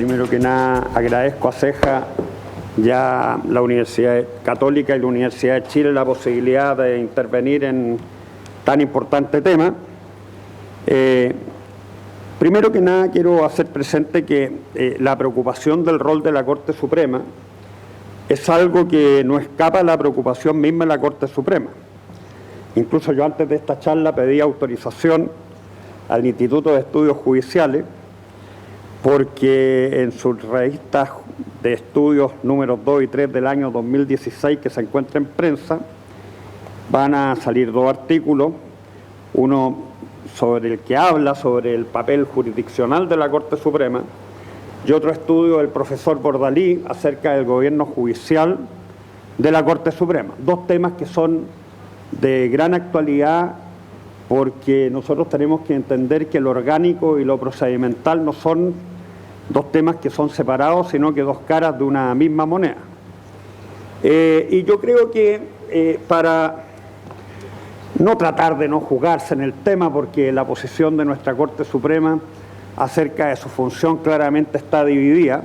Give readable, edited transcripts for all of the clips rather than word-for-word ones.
Primero que nada, agradezco a CEJA ya la Universidad Católica y la Universidad de Chile la posibilidad de intervenir en tan importante tema. Primero que nada, quiero hacer presente que la preocupación del rol de la Corte Suprema es algo que no escapa a la preocupación misma de la Corte Suprema. Incluso yo antes de esta charla pedí autorización al Instituto de Estudios Judiciales porque en sus revistas de estudios números 2 y 3 del año 2016 que se encuentra en prensa van a salir dos artículos, uno sobre el que habla sobre el papel jurisdiccional de la Corte Suprema y otro estudio del profesor Bordalí acerca del gobierno judicial de la Corte Suprema. Dos temas que son de gran actualidad porque nosotros tenemos que entender que lo orgánico y lo procedimental no son dos temas que son separados, sino que dos caras de una misma moneda. Y yo creo que para no tratar de no jugarse en el tema, porque la posición de nuestra Corte Suprema acerca de su función claramente está dividida,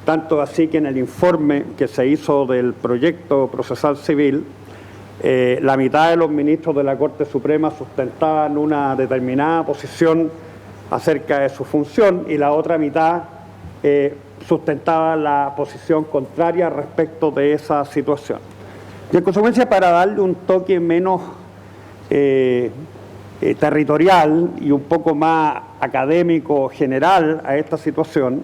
tanto así que en el informe que se hizo del proyecto procesal civil, la mitad de los ministros de la Corte Suprema sustentaban una determinada posición acerca de su función y la otra mitad sustentaba la posición contraria respecto de esa situación. Y en consecuencia, para darle un toque menos territorial y un poco más académico general a esta situación,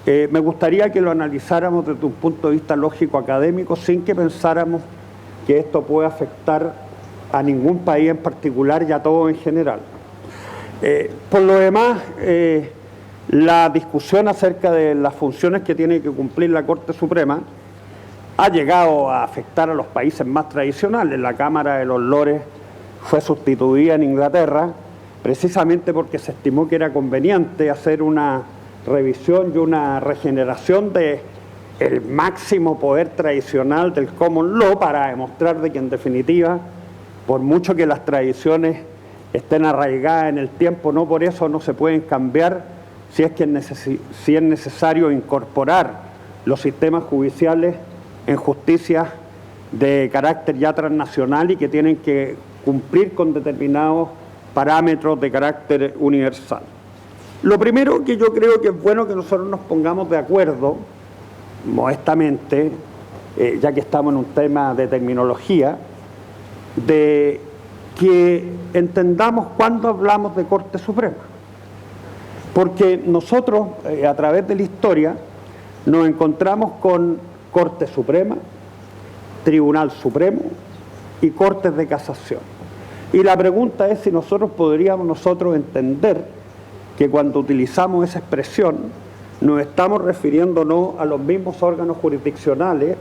me gustaría que lo analizáramos desde un punto de vista lógico académico sin que pensáramos que esto puede afectar a ningún país en particular y a todo en general. Por lo demás, la discusión acerca de las funciones que tiene que cumplir la Corte Suprema ha llegado a afectar a los países más tradicionales. La Cámara de los Lores fue sustituida en Inglaterra precisamente porque se estimó que era conveniente hacer una revisión y una regeneración del máximo poder tradicional del common law para demostrar de que en definitiva, por mucho que las tradiciones estén arraigadas en el tiempo, no por eso no se pueden cambiar si es necesario incorporar los sistemas judiciales en justicias de carácter ya transnacional y que tienen que cumplir con determinados parámetros de carácter universal. Lo primero que yo creo que es bueno que nosotros nos pongamos de acuerdo, modestamente, ya que estamos en un tema de terminología, de que entendamos cuándo hablamos de Corte Suprema. Porque nosotros, a través de la historia, nos encontramos con Corte Suprema, Tribunal Supremo y Cortes de Casación. Y la pregunta es si nosotros podríamos entender que cuando utilizamos esa expresión nos estamos refiriéndonos a los mismos órganos jurisdiccionales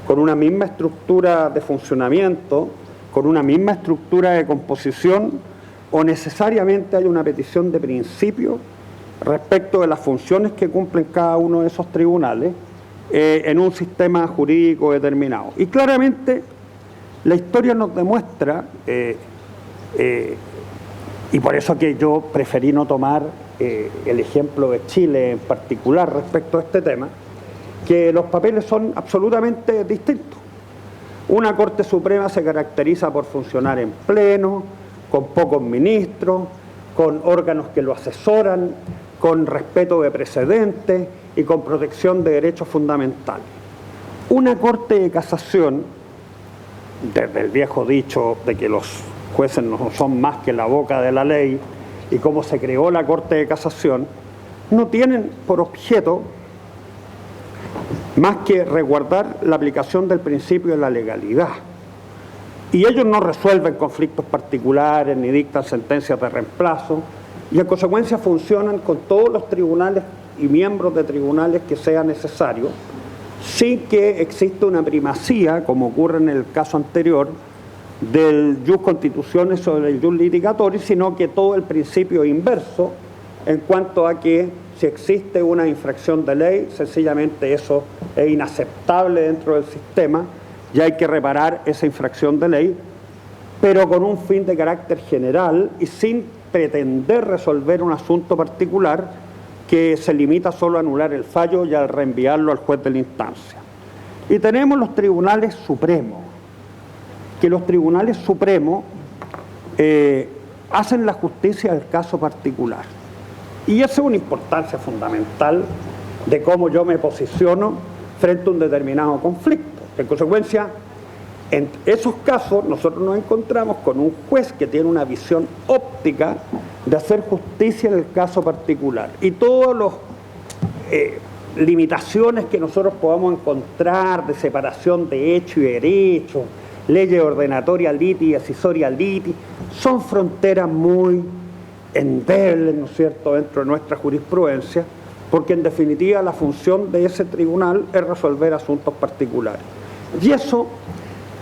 con una misma estructura de funcionamiento, con una misma estructura de composición, o necesariamente hay una petición de principio respecto de las funciones que cumplen cada uno de esos tribunales en un sistema jurídico determinado. Y claramente la historia nos demuestra, y por eso que yo preferí no tomar el ejemplo de Chile en particular respecto a este tema, que los papeles son absolutamente distintos. Una Corte Suprema se caracteriza por funcionar en pleno, con pocos ministros, con órganos que lo asesoran, con respeto de precedentes y con protección de derechos fundamentales. Una Corte de Casación, desde el viejo dicho de que los jueces no son más que la boca de la ley y cómo se creó la Corte de Casación, no tienen por objeto más que resguardar la aplicación del principio de la legalidad. Y ellos no resuelven conflictos particulares ni dictan sentencias de reemplazo y en consecuencia funcionan con todos los tribunales y miembros de tribunales que sea necesario, sin que exista una primacía, como ocurre en el caso anterior, del jus constitutionis sobre el jus litigatoris, sino que todo el principio inverso en cuanto a que si existe una infracción de ley, sencillamente eso es inaceptable dentro del sistema y hay que reparar esa infracción de ley, pero con un fin de carácter general y sin pretender resolver un asunto particular que se limita solo a anular el fallo y a reenviarlo al juez de la instancia. Y tenemos los tribunales supremos, que los tribunales supremos hacen la justicia del caso particular. Y esa es una importancia fundamental de cómo yo me posiciono frente a un determinado conflicto. En consecuencia, en esos casos nosotros nos encontramos con un juez que tiene una visión óptica de hacer justicia en el caso particular. Y todas las limitaciones que nosotros podamos encontrar de separación de hecho y derecho, leyes ordenatoria liti y accesoria liti, son fronteras muy endebles, ¿no es cierto?, dentro de nuestra jurisprudencia, porque en definitiva la función de ese tribunal es resolver asuntos particulares. Y eso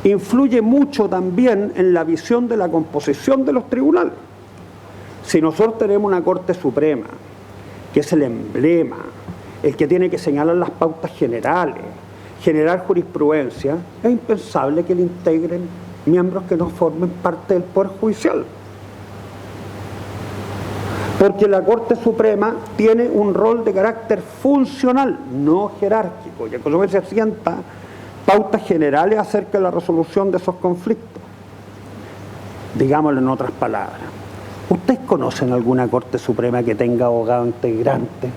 influye mucho también en la visión de la composición de los tribunales. Si nosotros tenemos una Corte Suprema, que es el emblema, el que tiene que señalar las pautas generales, generar jurisprudencia, es impensable que le integren miembros que no formen parte del Poder Judicial. Porque la Corte Suprema tiene un rol de carácter funcional, no jerárquico, y en consecuencia sienta pautas generales acerca de la resolución de esos conflictos. Digámoslo en otras palabras, ¿ustedes conocen alguna Corte Suprema que tenga abogado integrante?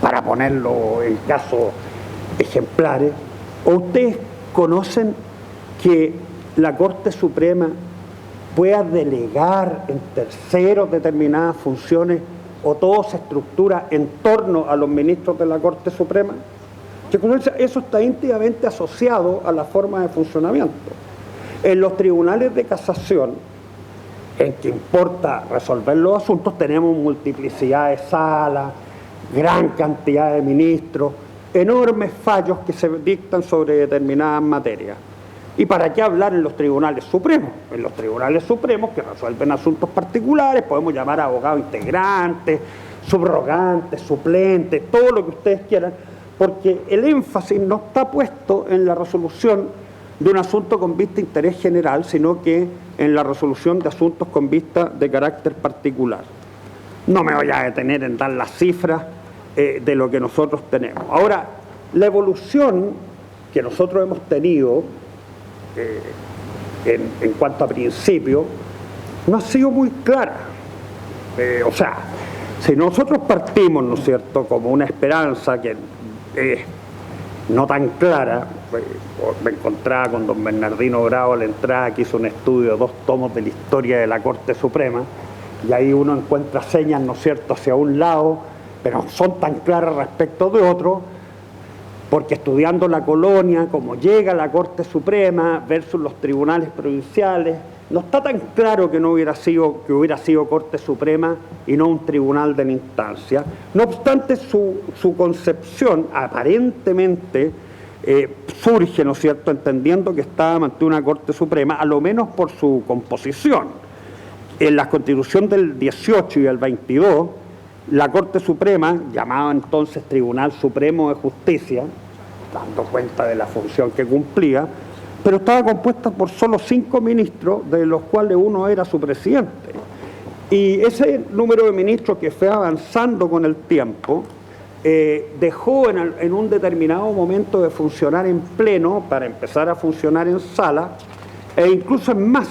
Para ponerlo en casos ejemplares. ¿O ustedes conocen que la Corte Suprema pueda delegar en terceros determinadas funciones o todo se estructura en torno a los ministros de la Corte Suprema? Eso está íntimamente asociado a la forma de funcionamiento. En los tribunales de casación, en que importa resolver los asuntos, tenemos multiplicidad de salas, gran cantidad de ministros, enormes fallos que se dictan sobre determinadas materias. ¿Y para qué hablar en los tribunales supremos? En los tribunales supremos, que resuelven asuntos particulares, podemos llamar a abogados integrantes, subrogantes, suplentes, todo lo que ustedes quieran, porque el énfasis no está puesto en la resolución de un asunto con vista a interés general, sino que en la resolución de asuntos con vista de carácter particular. No me voy a detener en dar las cifras de lo que nosotros tenemos. Ahora, la evolución que nosotros hemos tenido en cuanto a principio no ha sido muy clara. O sea, si nosotros partimos, ¿no es cierto?, como una esperanza que no tan clara, me encontraba con don Bernardino Bravo a la entrada, que hizo un estudio de 2 tomos de la historia de la Corte Suprema, y ahí uno encuentra señas, ¿no es cierto?, hacia un lado, pero no son tan claras respecto de otro, porque estudiando la colonia, como llega la Corte Suprema versus los tribunales provinciales, no está tan claro que hubiera sido Corte Suprema y no un tribunal de la instancia. No obstante, su concepción aparentemente surge, ¿no es cierto?, entendiendo que estaba ante una Corte Suprema, a lo menos por su composición. En la Constitución del 18 y del 22, la Corte Suprema, llamada entonces Tribunal Supremo de Justicia, dando cuenta de la función que cumplía, pero estaba compuesta por solo 5 ministros, de los cuales uno era su presidente. Y ese número de ministros, que fue avanzando con el tiempo, dejó en un determinado momento de funcionar en pleno para empezar a funcionar en sala, e incluso en más.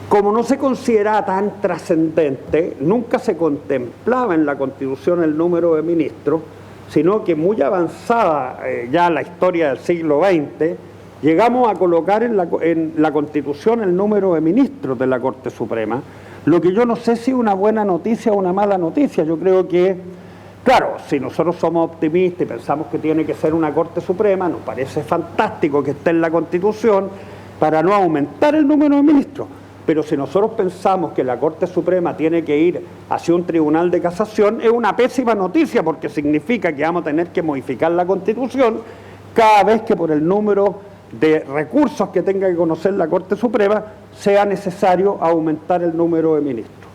Como no se consideraba tan trascendente, nunca se contemplaba en la Constitución el número de ministros, sino que muy avanzada ya la historia del siglo XX, llegamos a colocar en la Constitución el número de ministros de la Corte Suprema, lo que yo no sé si es una buena noticia o una mala noticia. Yo creo que, claro, si nosotros somos optimistas y pensamos que tiene que ser una Corte Suprema, nos parece fantástico que esté en la Constitución para no aumentar el número de ministros. Pero si nosotros pensamos que la Corte Suprema tiene que ir hacia un tribunal de casación, es una pésima noticia, porque significa que vamos a tener que modificar la Constitución cada vez que por el número de recursos que tenga que conocer la Corte Suprema sea necesario aumentar el número de ministros.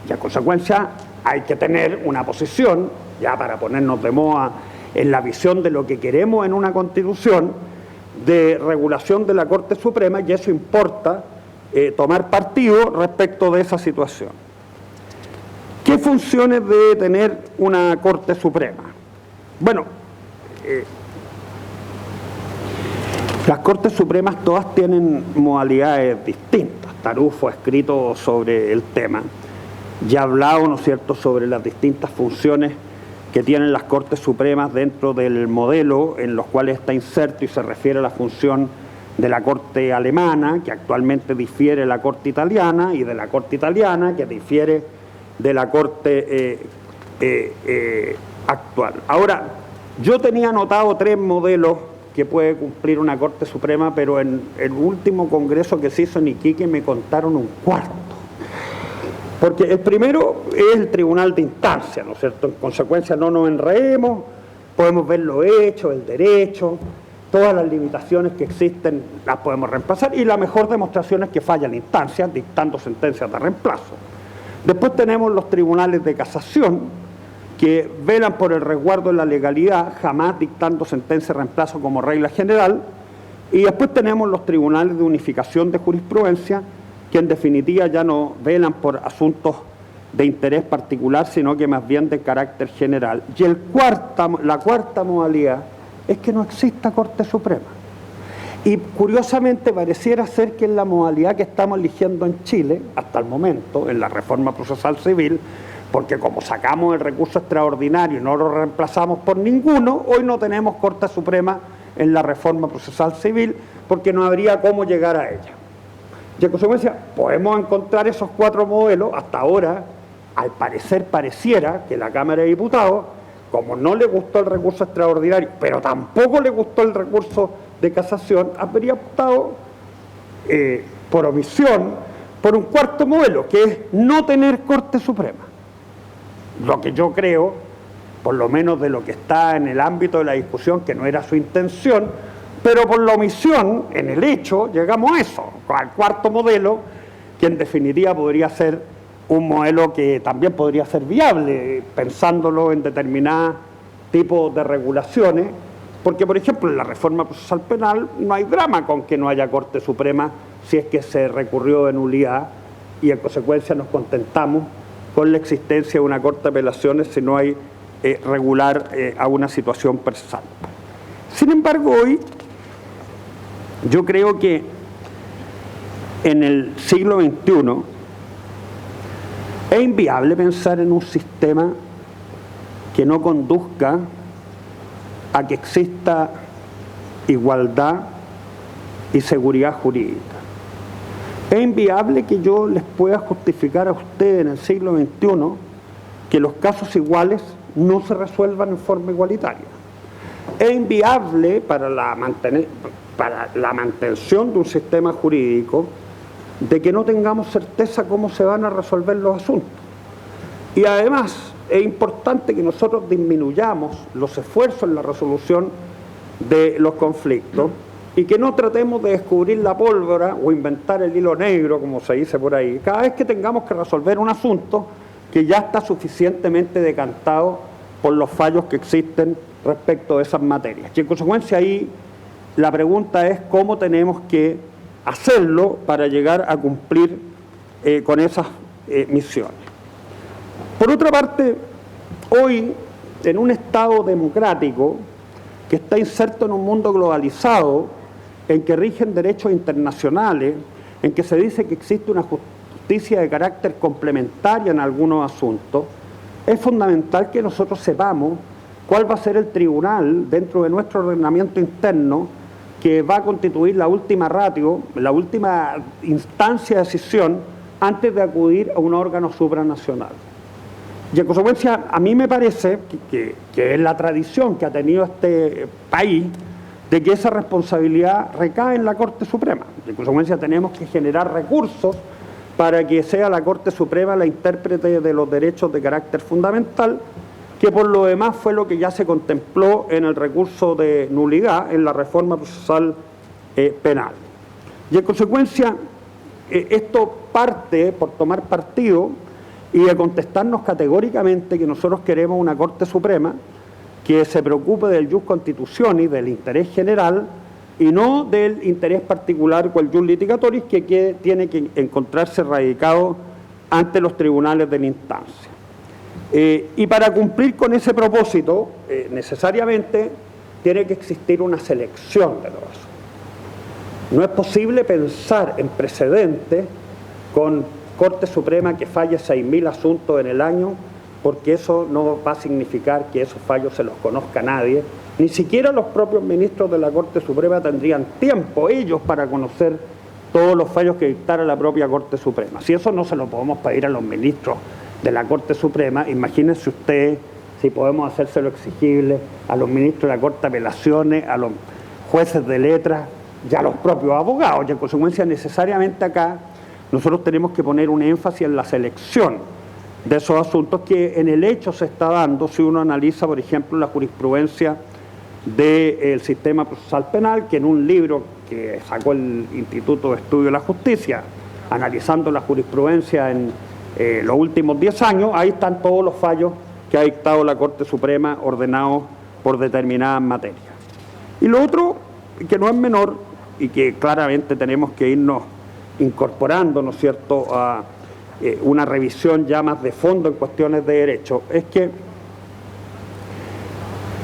Y a consecuencia hay que tener una posición, ya para ponernos de moda en la visión de lo que queremos en una Constitución, de regulación de la Corte Suprema, y eso importa tomar partido respecto de esa situación. ¿Qué funciones debe tener una Corte Suprema? Bueno, las Cortes Supremas todas tienen modalidades distintas. Tarufo ha escrito sobre el tema y ha hablado, ¿no es cierto?, sobre las distintas funciones que tienen las Cortes Supremas dentro del modelo en los cuales está inserto, y se refiere a la función de la Corte alemana, que actualmente difiere de la Corte italiana, y de la Corte italiana, que difiere de la Corte actual. Ahora, yo tenía anotado 3 modelos que puede cumplir una Corte Suprema, pero en el último congreso que se hizo en Iquique me contaron un cuarto. Porque el primero es el tribunal de instancia, ¿no es cierto? En consecuencia, no nos enredemos, podemos ver los hechos, el derecho, todas las limitaciones que existen las podemos reemplazar, y la mejor demostración es que falla la instancia, dictando sentencias de reemplazo. Después tenemos los tribunales de casación, que velan por el resguardo de la legalidad, jamás dictando sentencia de reemplazo como regla general. Y después tenemos los tribunales de unificación de jurisprudencia, que en definitiva ya no velan por asuntos de interés particular, sino que más bien de carácter general. Y la cuarta modalidad es que no exista Corte Suprema. Y curiosamente pareciera ser que es la modalidad que estamos eligiendo en Chile, hasta el momento, en la reforma procesal civil, porque como sacamos el recurso extraordinario y no lo reemplazamos por ninguno, hoy no tenemos Corte Suprema en la reforma procesal civil, porque no habría cómo llegar a ella. Y en consecuencia, podemos encontrar esos 4 modelos. Hasta ahora, al parecer, pareciera que la Cámara de Diputados, como no le gustó el recurso extraordinario, pero tampoco le gustó el recurso de casación, habría optado por omisión por un cuarto modelo, que es no tener Corte Suprema. Lo que yo creo, por lo menos de lo que está en el ámbito de la discusión, que no era su intención, pero por la omisión, en el hecho, llegamos a eso, al cuarto modelo, que en definitiva podría ser un modelo que también podría ser viable, pensándolo en determinados tipos de regulaciones, porque, por ejemplo, en la reforma procesal penal no hay drama con que no haya Corte Suprema si es que se recurrió de nulidad, y en consecuencia nos contentamos con la existencia de una Corte de Apelaciones si no hay regular a una situación procesal. Sin embargo, hoy yo creo que en el siglo XXI es inviable pensar en un sistema que no conduzca a que exista igualdad y seguridad jurídica. Es inviable que yo les pueda justificar a ustedes en el siglo XXI que los casos iguales no se resuelvan en forma igualitaria. Es inviable para la mantención de un sistema jurídico de que no tengamos certeza cómo se van a resolver los asuntos. Y además es importante que nosotros disminuyamos los esfuerzos en la resolución de los conflictos y que no tratemos de descubrir la pólvora o inventar el hilo negro, como se dice por ahí, cada vez que tengamos que resolver un asunto que ya está suficientemente decantado por los fallos que existen respecto de esas materias. Y en consecuencia ahí la pregunta es cómo tenemos que hacerlo para llegar a cumplir con esas misiones. Por otra parte, hoy, en un Estado democrático que está inserto en un mundo globalizado, en que rigen derechos internacionales, en que se dice que existe una justicia de carácter complementaria en algunos asuntos, es fundamental que nosotros sepamos cuál va a ser el tribunal dentro de nuestro ordenamiento interno que va a constituir la última ratio, la última instancia de decisión antes de acudir a un órgano supranacional. Y en consecuencia, a mí me parece que es la tradición que ha tenido este país de que esa responsabilidad recae en la Corte Suprema. Y en consecuencia tenemos que generar recursos para que sea la Corte Suprema la intérprete de los derechos de carácter fundamental, que por lo demás fue lo que ya se contempló en el recurso de nulidad en la reforma procesal penal. Y en consecuencia, esto parte por tomar partido y de contestarnos categóricamente que nosotros queremos una Corte Suprema que se preocupe del jus constitutionis, del interés general, y no del interés particular o el jus litigatoris que tiene que encontrarse radicado ante los tribunales de la instancia. Y para cumplir con ese propósito, necesariamente tiene que existir una selección de los asuntos. No es posible pensar en precedentes con Corte Suprema que falle 6.000 asuntos en el año, porque eso no va a significar que esos fallos se los conozca nadie. Ni siquiera los propios ministros de la Corte Suprema tendrían tiempo ellos para conocer todos los fallos que dictara la propia Corte Suprema. Si eso no se lo podemos pedir a los ministros de la Corte Suprema, imagínense ustedes si podemos hacérselo exigible a los ministros de la Corte de Apelaciones, a los jueces de letras y a los propios abogados. Y en consecuencia, necesariamente acá nosotros tenemos que poner un énfasis en la selección de esos asuntos que en el hecho se está dando si uno analiza, por ejemplo, la jurisprudencia del sistema procesal penal, que en un libro que sacó el Instituto de Estudio de la Justicia, analizando la jurisprudencia en los últimos 10 años, ahí están todos los fallos que ha dictado la Corte Suprema ordenados por determinadas materias. Y lo otro, que no es menor y que claramente tenemos que irnos incorporando, ¿no es cierto?, a una revisión ya más de fondo en cuestiones de derecho, es que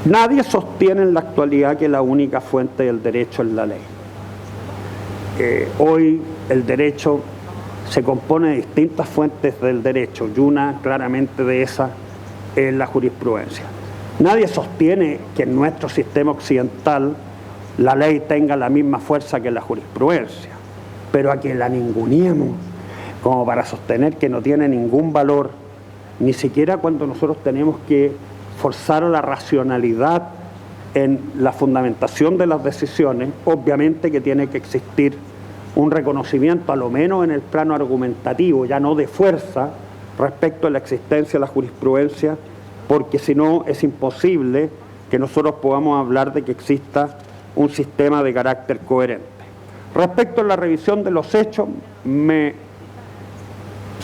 nadie sostiene en la actualidad que la única fuente del derecho es la ley. Hoy el derecho se compone de distintas fuentes del derecho y una claramente de esas es la jurisprudencia. Nadie sostiene que en nuestro sistema occidental la ley tenga la misma fuerza que la jurisprudencia, pero a que la ninguneemos como para sostener que no tiene ningún valor, ni siquiera cuando nosotros tenemos que forzar la racionalidad en la fundamentación de las decisiones, obviamente que tiene que existir un reconocimiento, a lo menos en el plano argumentativo, ya no de fuerza, respecto a la existencia de la jurisprudencia, porque si no es imposible que nosotros podamos hablar de que exista un sistema de carácter coherente. Respecto a la revisión de los hechos, me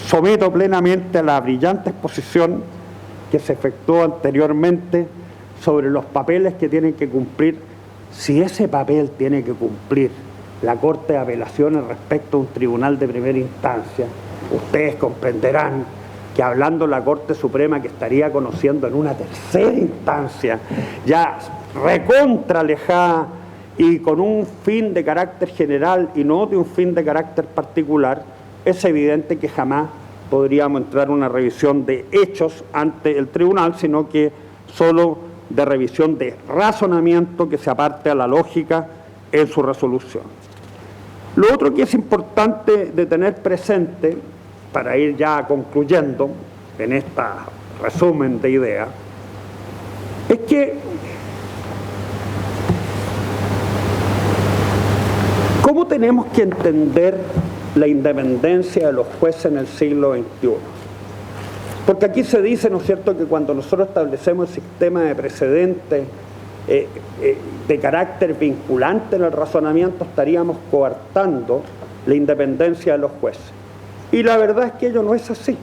someto plenamente a la brillante exposición que se efectuó anteriormente sobre los papeles que tienen que cumplir, si ese papel tiene que cumplir la Corte de Apelaciones respecto a un tribunal de primera instancia. Ustedes comprenderán que hablando la Corte Suprema, que estaría conociendo en una tercera instancia, ya recontra alejada y con un fin de carácter general y no de un fin de carácter particular, es evidente que jamás podríamos entrar en una revisión de hechos ante el tribunal, sino que solo de revisión de razonamiento que se aparte a la lógica en su resolución. Lo otro que es importante de tener presente, para ir ya concluyendo en este resumen de ideas, es que ¿cómo tenemos que entender la independencia de los jueces en el siglo XXI? Porque aquí se dice, ¿no es cierto?, que cuando nosotros establecemos el sistema de precedentes de carácter vinculante en el razonamiento, estaríamos coartando la independencia de los jueces. Y la verdad es que ello no es así.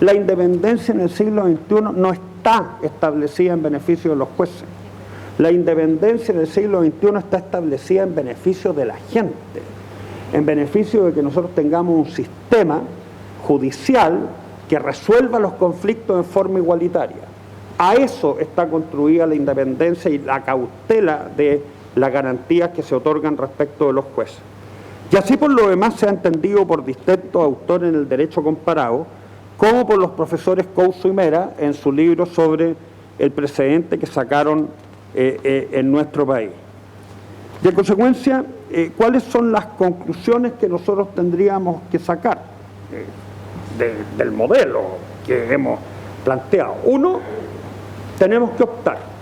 La independencia en el siglo XXI no está establecida en beneficio de los jueces. La independencia en el siglo XXI está establecida en beneficio de la gente, en beneficio de que nosotros tengamos un sistema judicial que resuelva los conflictos en forma igualitaria. A eso está construida la independencia y la cautela de las garantías que se otorgan respecto de los jueces. Y así por lo demás se ha entendido por distintos autores en el derecho comparado, como por los profesores Couso y Mera en su libro sobre el precedente que sacaron en nuestro país. Y en consecuencia, ¿cuáles son las conclusiones que nosotros tendríamos que sacar del modelo que hemos planteado? Uno, tenemos que optar.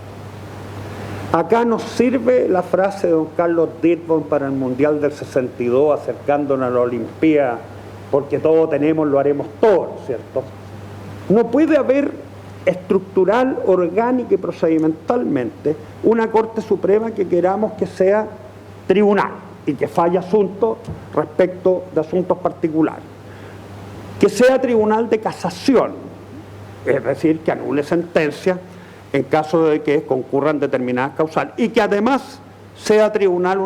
Acá nos sirve la frase de don Carlos Dirborn para el Mundial del 62, acercándonos a la Olimpiada, porque todo tenemos, lo haremos todo, ¿no es cierto? No puede haber estructural, orgánica y procedimentalmente una Corte Suprema que queramos que sea tribunal y que falle asuntos respecto de asuntos particulares. Que sea tribunal de casación, es decir, que anule sentencias en caso de que concurran determinadas causales, y que además sea tribunal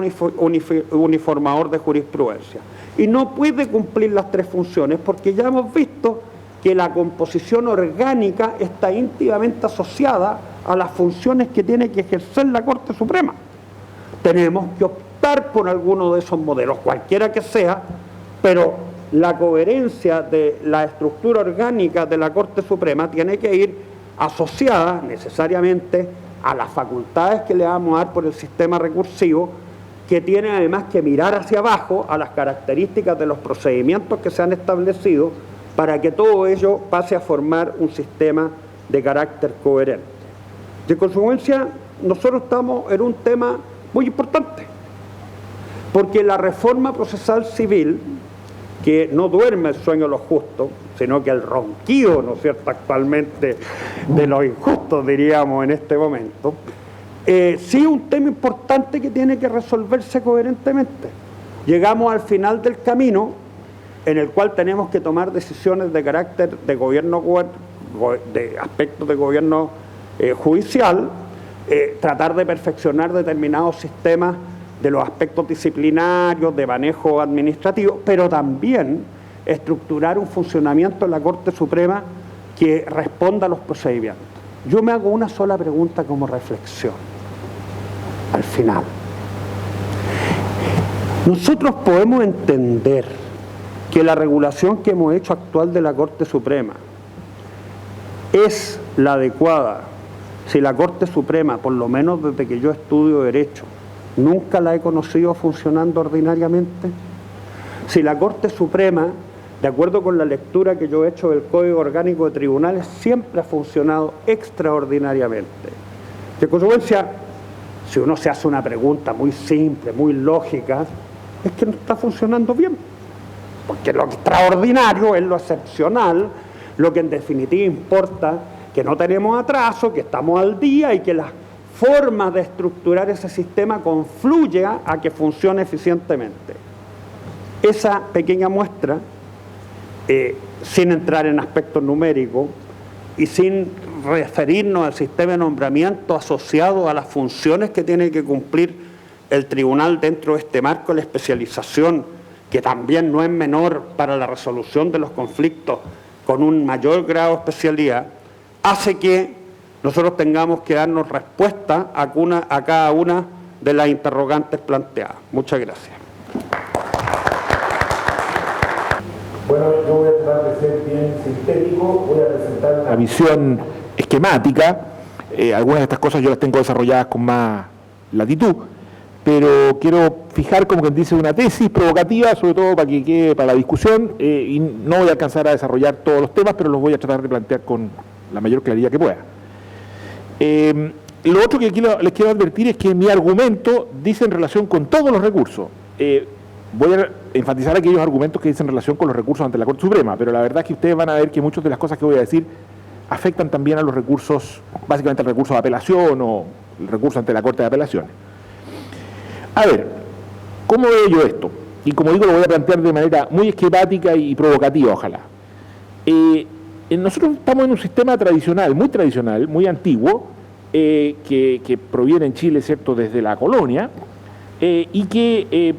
uniformador de jurisprudencia. Y no puede cumplir las tres funciones porque ya hemos visto que la composición orgánica está íntimamente asociada a las funciones que tiene que ejercer la Corte Suprema. Tenemos que optar por alguno de esos modelos, cualquiera que sea, pero la coherencia de la estructura orgánica de la Corte Suprema tiene que ir asociada necesariamente a las facultades que le vamos a dar por el sistema recursivo, que tiene además que mirar hacia abajo a las características de los procedimientos que se han establecido para que todo ello pase a formar un sistema de carácter coherente. De consecuencia, nosotros estamos en un tema muy importante, porque la reforma procesal civil, que no duerme el sueño de los justos, sino que el ronquido, ¿no es cierto?, actualmente de los injustos, diríamos, en este momento, sí es un tema importante que tiene que resolverse coherentemente. Llegamos al final del camino en el cual tenemos que tomar decisiones de carácter de gobierno, de aspectos de gobierno judicial, tratar de perfeccionar determinados sistemas de los aspectos disciplinarios, de manejo administrativo, pero también estructurar un funcionamiento en la Corte Suprema que responda a los procedimientos. Yo me hago una sola pregunta como reflexión, al final. Nosotros podemos entender que la regulación que hemos hecho actual de la Corte Suprema es la adecuada si la Corte Suprema, por lo menos desde que yo estudio Derecho, nunca la he conocido funcionando ordinariamente. Si la Corte Suprema, de acuerdo con la lectura que yo he hecho del Código Orgánico de Tribunales, siempre ha funcionado extraordinariamente. De consecuencia, si uno se hace una pregunta muy simple, muy lógica, es que no está funcionando bien. Porque lo extraordinario es lo excepcional, lo que en definitiva importa que no tenemos atraso, que estamos al día y que las formas de estructurar ese sistema confluya a que funcione eficientemente. Esa pequeña muestra, sin entrar en aspectos numéricos y sin referirnos al sistema de nombramiento asociado a las funciones que tiene que cumplir el tribunal dentro de este marco de la especialización, que también no es menor para la resolución de los conflictos con un mayor grado de especialidad, hace que nosotros tengamos que darnos respuesta a cada una de las interrogantes planteadas. Muchas gracias. Bueno, yo voy a tratar de ser bien sintético, voy a presentar una visión esquemática. Algunas de estas cosas yo las tengo desarrolladas con más latitud, pero quiero fijar, como quien dice, una tesis provocativa, sobre todo para que quede para la discusión, y no voy a alcanzar a desarrollar todos los temas, pero los voy a tratar de plantear con la mayor claridad que pueda. Lo otro que les quiero advertir es que mi argumento dice en relación con todos los recursos. Voy a enfatizar aquellos argumentos que dicen en relación con los recursos ante la Corte Suprema, pero la verdad es que ustedes van a ver que muchas de las cosas que voy a decir afectan también a los recursos, básicamente al recurso de apelación o el recurso ante la Corte de Apelaciones. A ver, ¿cómo veo yo esto? Y como digo, lo voy a plantear de manera muy esquemática y provocativa, ojalá. Nosotros estamos en un sistema tradicional, muy antiguo, que proviene en Chile, ¿cierto?, desde la colonia, y que,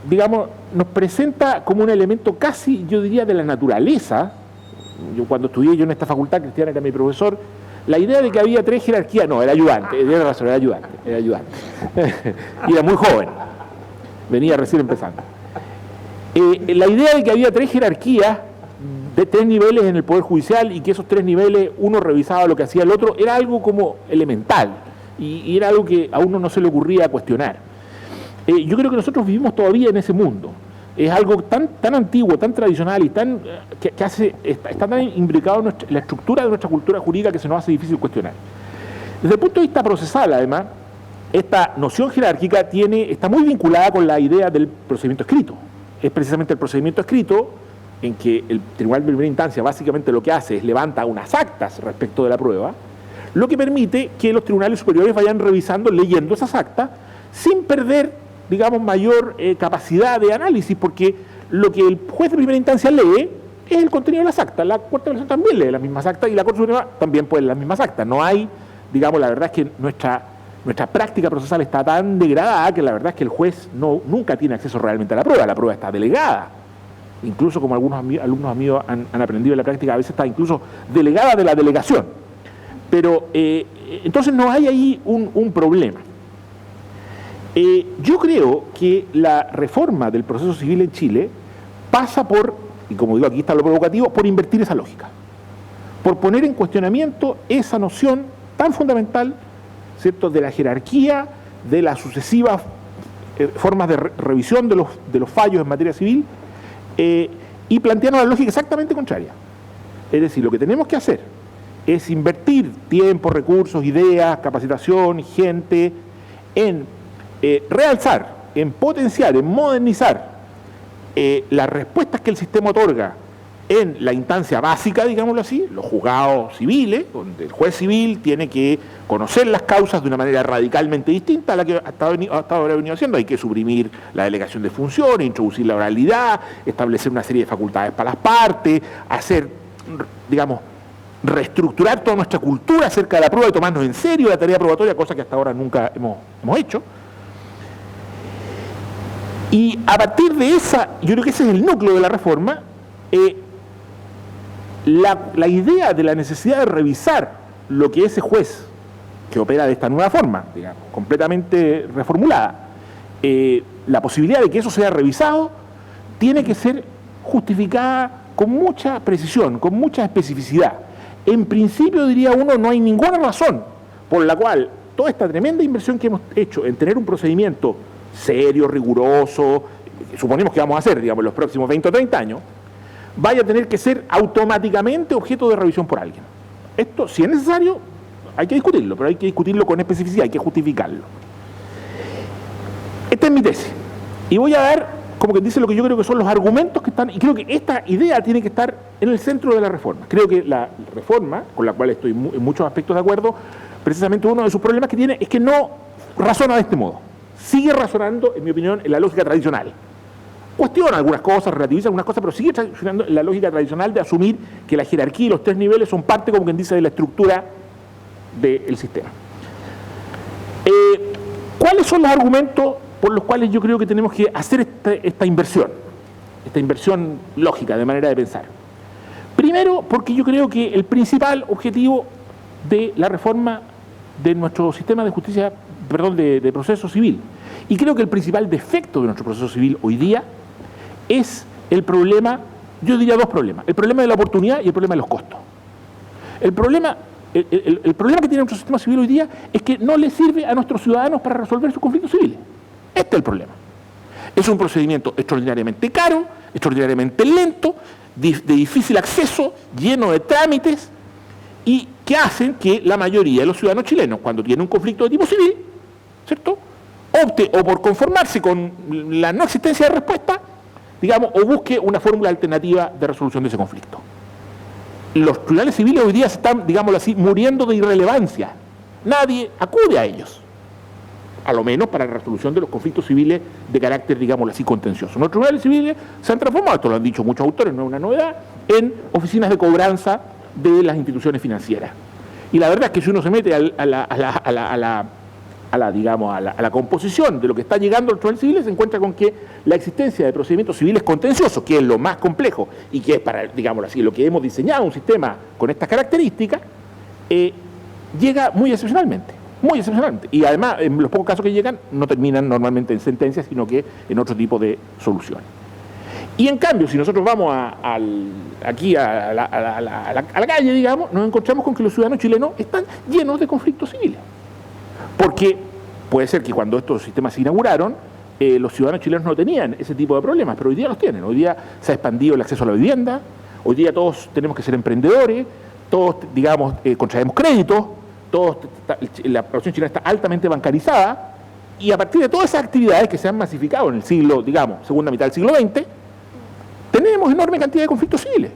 digamos, nos presenta como un elemento casi, yo diría, de la naturaleza. Yo cuando estudié en esta facultad, Cristian era mi profesor, la idea de que había tres jerarquías, no, era ayudante, era razón, era ayudante. Y era muy joven, venía recién empezando. La idea de que había tres jerarquías, de tres niveles en el Poder Judicial, y que esos tres niveles, uno revisaba lo que hacía el otro, era algo como elemental, y era algo que a uno no se le ocurría cuestionar. Yo creo que nosotros vivimos todavía en ese mundo. Es algo tan antiguo, tan tradicional y está tan imbricado en la estructura de nuestra cultura jurídica que se nos hace difícil cuestionar. Desde el punto de vista procesal, además, esta noción jerárquica está muy vinculada con la idea del procedimiento escrito. Es precisamente el procedimiento escrito en que el Tribunal de Primera Instancia básicamente lo que hace es levanta unas actas respecto de la prueba, lo que permite que los tribunales superiores vayan revisando, leyendo esas actas, sin perder, digamos, mayor capacidad de análisis, porque lo que el juez de primera instancia lee es el contenido de las actas. La Corte de Apelación también lee las mismas actas y la Corte Suprema también puede leer las mismas actas. No hay, digamos, la verdad es que nuestra práctica procesal está tan degradada que la verdad es que el juez nunca tiene acceso realmente a la prueba está delegada. incluso como algunos alumnos amigos han aprendido en la práctica, a veces está incluso delegada de la delegación. Pero entonces no hay ahí un problema. Yo creo que la reforma del proceso civil en Chile pasa por, y como digo aquí está lo provocativo, por invertir esa lógica, por poner en cuestionamiento esa noción tan fundamental, ¿cierto?, de la jerarquía, de las sucesivas formas de revisión de los fallos en materia civil, y plantear una lógica exactamente contraria. Es decir, lo que tenemos que hacer es invertir tiempo, recursos, ideas, capacitación, gente, en realzar, en potenciar, en modernizar las respuestas que el sistema otorga en la instancia básica, digámoslo así, los juzgados civiles, donde el juez civil tiene que conocer las causas de una manera radicalmente distinta a la que hasta ahora ha venido haciendo. Hay que suprimir la delegación de funciones, introducir la oralidad, establecer una serie de facultades para las partes, hacer, digamos, reestructurar toda nuestra cultura acerca de la prueba y tomarnos en serio la tarea probatoria, cosa que hasta ahora nunca hemos hecho. Y a partir de esa, yo creo que ese es el núcleo de la reforma, la idea de la necesidad de revisar lo que ese juez, que opera de esta nueva forma, digamos, completamente reformulada, la posibilidad de que eso sea revisado, tiene que ser justificada con mucha precisión, con mucha especificidad. En principio, diría uno, no hay ninguna razón por la cual toda esta tremenda inversión que hemos hecho en tener un procedimiento serio, riguroso, que suponemos que vamos a hacer, digamos, en los próximos 20 o 30 años, vaya a tener que ser automáticamente objeto de revisión por alguien. Esto, si es necesario, hay que discutirlo, pero hay que discutirlo con especificidad, hay que justificarlo. Esta es mi tesis. Y voy a dar, como que dice, lo que yo creo que son los argumentos que están, y creo que esta idea tiene que estar en el centro de la reforma. Creo que la reforma, con la cual estoy en muchos aspectos de acuerdo, precisamente uno de sus problemas que tiene es que no razona de este modo. Sigue razonando, en mi opinión, en la lógica tradicional. Cuestiona algunas cosas, relativiza algunas cosas, pero sigue funcionando en la lógica tradicional de asumir que la jerarquía y los tres niveles son parte, como quien dice, de la estructura del sistema. ¿Cuáles son los argumentos por los cuales yo creo que tenemos que hacer esta inversión lógica de manera de pensar? Primero, porque yo creo que el principal objetivo de la reforma de nuestro sistema de justicia, de proceso civil, y creo que el principal defecto de nuestro proceso civil hoy día es el problema, yo diría dos problemas, el problema de la oportunidad y el problema de los costos. El problema que tiene nuestro sistema civil hoy día es que no le sirve a nuestros ciudadanos para resolver sus conflictos civiles. Este es el problema. Es un procedimiento extraordinariamente caro, extraordinariamente lento, de difícil acceso, lleno de trámites, y que hacen que la mayoría de los ciudadanos chilenos, cuando tienen un conflicto de tipo civil, ¿cierto?, opte o por conformarse con la no existencia de respuesta, digamos, o busque una fórmula alternativa de resolución de ese conflicto. Los tribunales civiles hoy día se están, digámoslo así, muriendo de irrelevancia. Nadie acude a ellos, a lo menos para la resolución de los conflictos civiles de carácter, digámoslo así, contencioso. Los tribunales civiles se han transformado, esto lo han dicho muchos autores, no es una novedad, en oficinas de cobranza de las instituciones financieras. Y la verdad es que si uno se mete a la composición de lo que está llegando a los tribunales civiles, se encuentra con que la existencia de procedimientos civiles contenciosos, que es lo más complejo y que es para, digámoslo así, lo que hemos diseñado un sistema con estas características, llega muy excepcionalmente. Y además, en los pocos casos que llegan, no terminan normalmente en sentencias, sino que en otro tipo de soluciones. Y en cambio, si nosotros vamos aquí a la calle, digamos, nos encontramos con que los ciudadanos chilenos están llenos de conflictos civiles. Porque puede ser que cuando estos sistemas se inauguraron, los ciudadanos chilenos no tenían ese tipo de problemas, pero hoy día los tienen. Hoy día se ha expandido el acceso a la vivienda, hoy día todos tenemos que ser emprendedores, todos, digamos, contraemos créditos, la población chilena está altamente bancarizada, y a partir de todas esas actividades que se han masificado en el siglo, digamos, segunda mitad del siglo XX, tenemos enorme cantidad de conflictos civiles.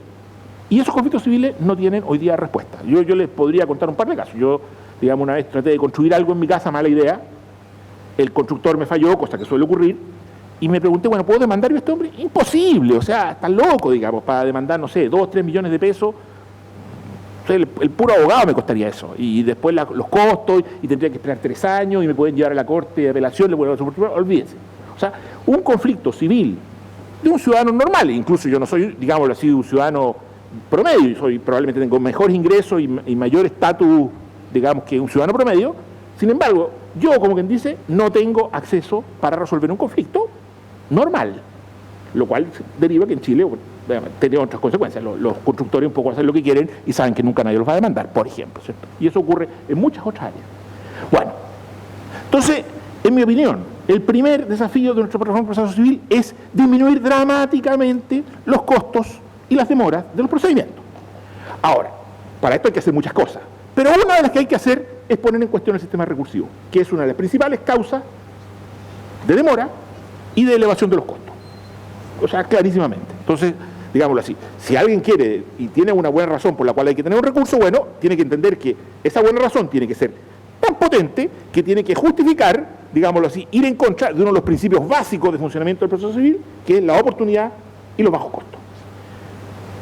Y esos conflictos civiles no tienen hoy día respuesta. Yo les podría contar un par de casos. Yo, digamos, una vez traté de construir algo en mi casa, mala idea, el constructor me falló, cosa que suele ocurrir, y me pregunté, bueno, ¿puedo demandar yo a este hombre? Imposible, o sea, está loco, digamos, para demandar, no sé, 2 o 3 millones de pesos. O sea, el puro abogado me costaría eso, y después los costos, y tendría que esperar 3 años, y me pueden llevar a la corte de apelación, olvídense. O sea, un conflicto civil de un ciudadano normal. Incluso yo no soy, digámoslo así, un ciudadano promedio, probablemente tengo mejores ingresos y mayor estatus, digamos, que un ciudadano promedio. Sin embargo, yo, como quien dice, no tengo acceso para resolver un conflicto normal, lo cual deriva que en Chile tiene otras consecuencias. Los constructores un poco hacen lo que quieren y saben que nunca nadie los va a demandar, por ejemplo, ¿cierto? Y eso ocurre en muchas otras áreas. Bueno, entonces, en mi opinión, el primer desafío de nuestro proceso civil es disminuir dramáticamente los costos y las demoras de los procedimientos. Ahora, para esto hay que hacer muchas cosas, pero una de las que hay que hacer es poner en cuestión el sistema recursivo, que es una de las principales causas de demora y de elevación de los costos. O sea, clarísimamente. Entonces, digámoslo así, si alguien quiere y tiene una buena razón por la cual hay que tener un recurso, bueno, tiene que entender que esa buena razón tiene que ser tan potente que tiene que justificar, digámoslo así, ir en contra de uno de los principios básicos de funcionamiento del proceso civil, que es la oportunidad y los bajos costos.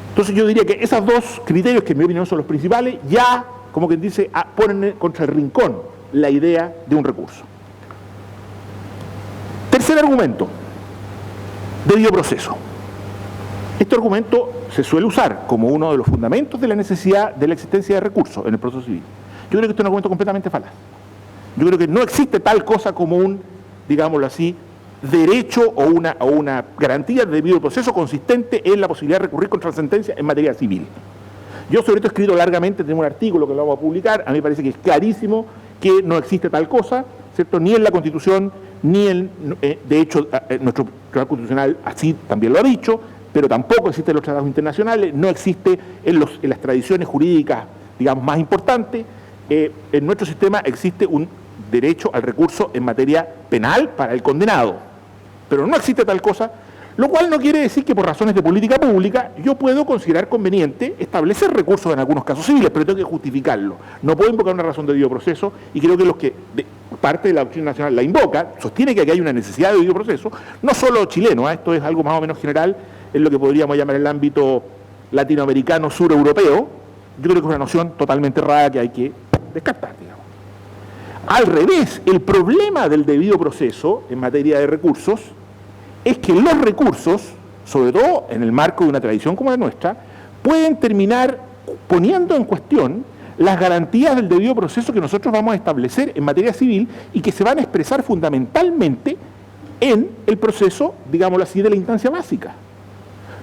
Entonces yo diría que esos dos criterios, que en mi opinión son los principales, ya, como quien dice, ponen contra el rincón la idea de un recurso. Tercer argumento, debido proceso. Este argumento se suele usar como uno de los fundamentos de la necesidad de la existencia de recursos en el proceso civil. Yo creo que este es un argumento completamente falaz. Yo creo que no existe tal cosa como un, digámoslo así, derecho o una garantía de debido proceso consistente en la posibilidad de recurrir contra la sentencia en materia civil. Yo sobre esto he escrito largamente, tengo un artículo que lo vamos a publicar, a mí me parece que es clarísimo que no existe tal cosa, ¿cierto? Ni en la Constitución, ni en, de hecho, nuestro Tribunal Constitucional así también lo ha dicho, pero tampoco existe en los tratados internacionales, no existe en las tradiciones jurídicas, digamos, más importantes. En nuestro sistema existe un derecho al recurso en materia penal para el condenado, pero no existe tal cosa, lo cual no quiere decir que por razones de política pública yo puedo considerar conveniente establecer recursos en algunos casos civiles, pero tengo que justificarlo. No puedo invocar una razón de debido proceso, y creo que los que parte de la doctrina nacional la invoca, sostiene que aquí hay una necesidad de debido proceso, no solo chileno, esto es algo más o menos general en lo que podríamos llamar el ámbito latinoamericano sureuropeo. Yo creo que es una noción totalmente errada que hay que descartar, digamos. Al revés, el problema del debido proceso en materia de recursos es que los recursos, sobre todo en el marco de una tradición como la nuestra, pueden terminar poniendo en cuestión las garantías del debido proceso que nosotros vamos a establecer en materia civil y que se van a expresar fundamentalmente en el proceso, digámoslo así, de la instancia básica.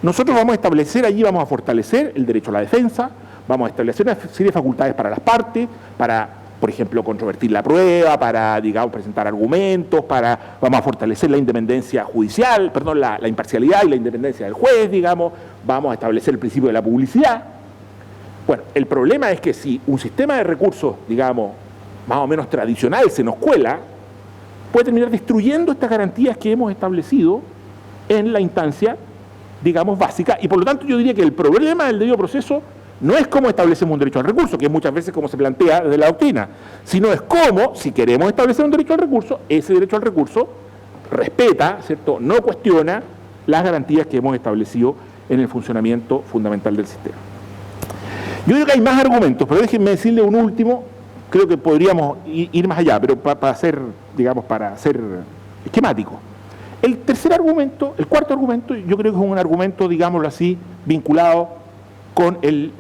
Nosotros vamos a establecer allí, vamos a fortalecer el derecho a la defensa, vamos a establecer una serie de facultades para las partes, para, por ejemplo, controvertir la prueba, para, digamos, presentar argumentos, vamos a fortalecer la independencia judicial, perdón, la imparcialidad y la independencia del juez, digamos, vamos a establecer el principio de la publicidad. Bueno, el problema es que si un sistema de recursos, digamos, más o menos tradicional se nos cuela, puede terminar destruyendo estas garantías que hemos establecido en la instancia, digamos, básica, y por lo tanto yo diría que el problema del debido proceso no es cómo establecemos un derecho al recurso, que es muchas veces como se plantea desde la doctrina, sino es cómo, si queremos establecer un derecho al recurso, ese derecho al recurso respeta, ¿cierto?, no cuestiona las garantías que hemos establecido en el funcionamiento fundamental del sistema. Yo creo que hay más argumentos, pero déjenme decirle un último, creo que podríamos ir más allá, pero para ser esquemático. El tercer argumento, el cuarto argumento, yo creo que es un argumento, digámoslo así, vinculado con el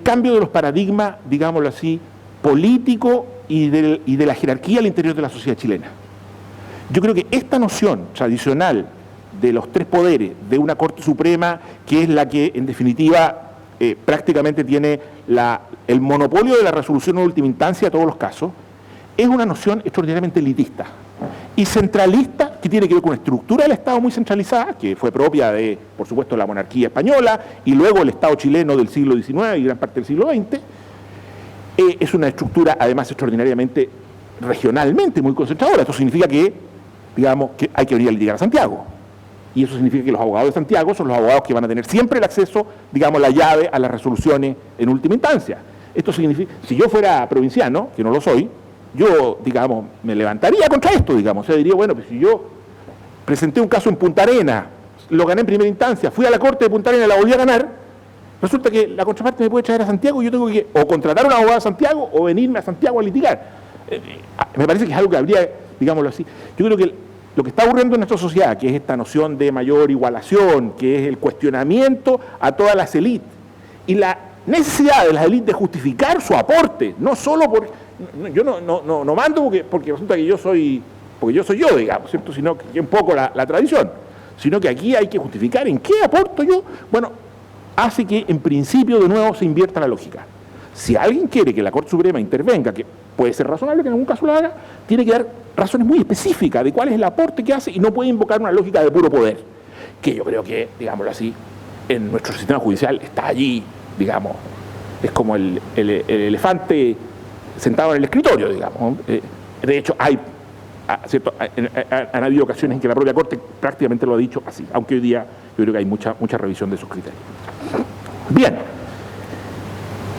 cambio de los paradigmas, digámoslo así, político y de la jerarquía al interior de la sociedad chilena. Yo creo que esta noción tradicional de los tres poderes, de una Corte Suprema, que es la que en definitiva prácticamente tiene el monopolio de la resolución en última instancia a todos los casos, es una noción extraordinariamente elitista y centralista, que tiene que ver con una estructura del Estado muy centralizada, que fue propia de, por supuesto, la monarquía española y luego el Estado chileno del siglo XIX y gran parte del siglo XX. Es una estructura, además, extraordinariamente regionalmente muy concentradora. Esto significa que, digamos, que hay que venir a litigar a Santiago. Y eso significa que los abogados de Santiago son los abogados que van a tener siempre el acceso, digamos, la llave a las resoluciones en última instancia. Esto significa, si yo fuera provinciano, que no lo soy, yo, digamos, me levantaría contra esto, digamos. O sea, diría, bueno, pues si yo presenté un caso en Punta Arenas, lo gané en primera instancia, fui a la Corte de Punta Arenas, la volví a ganar, resulta que la contraparte me puede traer a Santiago y yo tengo que o contratar a un abogado de Santiago o venirme a Santiago a litigar. Me parece que es algo que habría, digámoslo así. Yo creo que lo que está ocurriendo en nuestra sociedad, que es esta noción de mayor igualación, que es el cuestionamiento a todas las élites, y la necesidad de las élites de justificar su aporte, no solo por... Yo no mando porque resulta que yo soy yo, digamos, ¿cierto? Sino que un poco la tradición, sino que aquí hay que justificar en qué aporto yo. Bueno, hace que en principio de nuevo se invierta la lógica. Si alguien quiere que la Corte Suprema intervenga, que puede ser razonable que en algún caso lo haga, tiene que dar razones muy específicas de cuál es el aporte que hace y no puede invocar una lógica de puro poder, que yo creo que, digámoslo así, en nuestro sistema judicial está allí, digamos, es como el elefante sentado en el escritorio, digamos. De hecho, han habido ocasiones en que la propia Corte prácticamente lo ha dicho así, aunque hoy día yo creo que hay mucha revisión de esos criterios. Bien,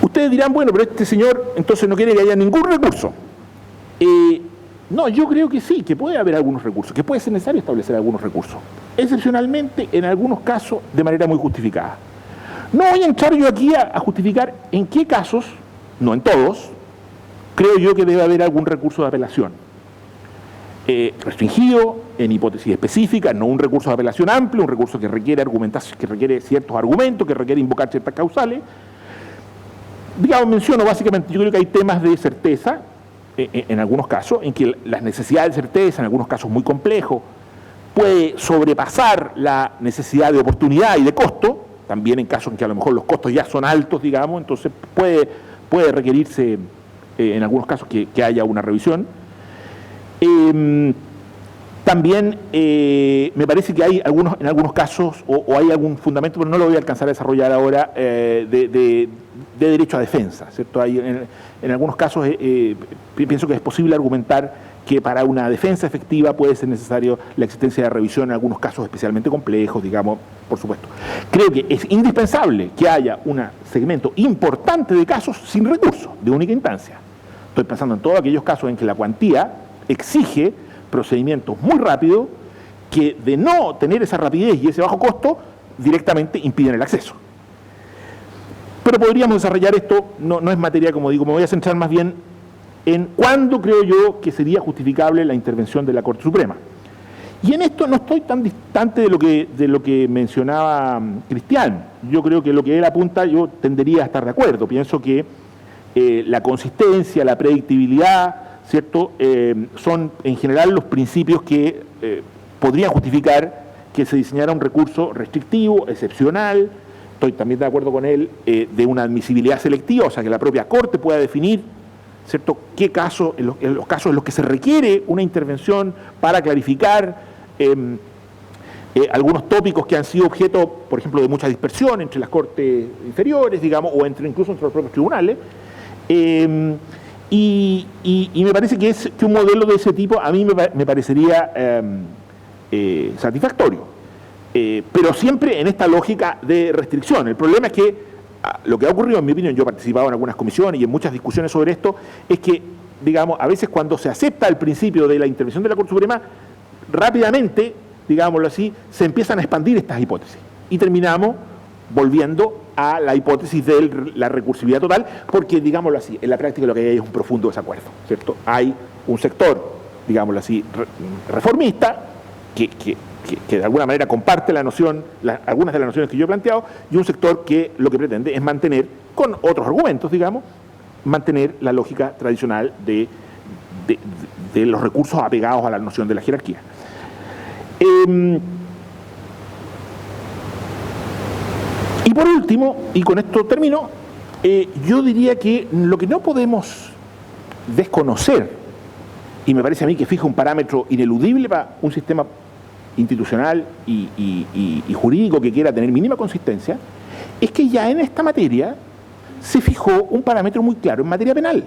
ustedes dirán, bueno, pero este señor entonces no quiere que haya ningún recurso. No, yo creo que sí, que puede haber algunos recursos, que puede ser necesario establecer algunos recursos, excepcionalmente, en algunos casos, de manera muy justificada. No voy a entrar yo aquí a justificar en qué casos, no en todos, creo yo que debe haber algún recurso de apelación. Restringido, en hipótesis específicas, no un recurso de apelación amplio, un recurso que requiere argumentación, que requiere ciertos argumentos, que requiere invocar ciertas causales. Digamos, menciono básicamente, yo creo que hay temas de certeza, en algunos casos, en que las necesidades de certeza, en algunos casos muy complejos, puede sobrepasar la necesidad de oportunidad y de costo, también en casos en que a lo mejor los costos ya son altos, digamos, entonces puede requerirse en algunos casos que haya una revisión. También me parece que hay en algunos casos, o hay algún fundamento, pero no lo voy a alcanzar a desarrollar ahora, de derecho a defensa, ¿cierto? Hay, en algunos casos pienso que es posible argumentar que para una defensa efectiva puede ser necesario la existencia de revisión en algunos casos especialmente complejos, digamos, por supuesto. Creo que es indispensable que haya un segmento importante de casos sin recursos, de única instancia. Estoy pensando en todos aquellos casos en que la cuantía exige procedimientos muy rápidos que, de no tener esa rapidez y ese bajo costo, directamente impiden el acceso. Pero podríamos desarrollar esto, no es materia, como digo, me voy a centrar más bien en cuándo creo yo que sería justificable la intervención de la Corte Suprema. Y en esto no estoy tan distante de lo que mencionaba Cristian. Yo creo que lo que él apunta, yo tendería a estar de acuerdo. Pienso que la consistencia, la predictibilidad, ¿cierto? Son en general los principios que podrían justificar que se diseñara un recurso restrictivo, excepcional. Estoy también de acuerdo con él, de una admisibilidad selectiva, o sea, que la propia Corte pueda definir, ¿cierto?, qué casos, en los casos en los que se requiere una intervención para clarificar algunos tópicos que han sido objeto, por ejemplo, de mucha dispersión entre las Cortes inferiores, digamos, o incluso entre los propios tribunales. Y me parece que un modelo de ese tipo a mí me parecería satisfactorio. Pero siempre en esta lógica de restricción. El problema es que lo que ha ocurrido, en mi opinión, yo he participado en algunas comisiones y en muchas discusiones sobre esto, es que, digamos, a veces cuando se acepta el principio de la intervención de la Corte Suprema, rápidamente, digámoslo así, se empiezan a expandir estas hipótesis. Y terminamos volviendo a la hipótesis de la recursividad total, porque, digámoslo así, en la práctica lo que hay es un profundo desacuerdo, ¿cierto? Hay un sector, digámoslo así, reformista, que de alguna manera comparte la noción, algunas de las nociones que yo he planteado, y un sector que lo que pretende es mantener, con otros argumentos, digamos, mantener la lógica tradicional de los recursos apegados a la noción de la jerarquía. Y por último, y con esto termino, yo diría que lo que no podemos desconocer, y me parece a mí que fija un parámetro ineludible para un sistema institucional y jurídico que quiera tener mínima consistencia, es que ya en esta materia se fijó un parámetro muy claro en materia penal.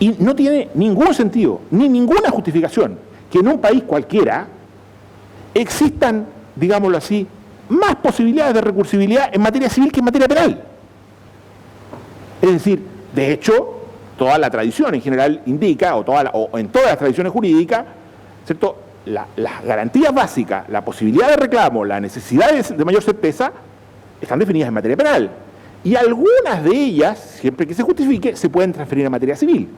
Y no tiene ningún sentido, ni ninguna justificación, que en un país cualquiera existan, digámoslo así, más posibilidades de recursibilidad en materia civil que en materia penal. Es decir, de hecho, toda la tradición en general indica, o en todas las tradiciones jurídicas, ¿cierto?, las garantías básicas, la posibilidad de reclamo, la necesidad de mayor certeza, están definidas en materia penal. Y algunas de ellas, siempre que se justifique, se pueden transferir a materia civil.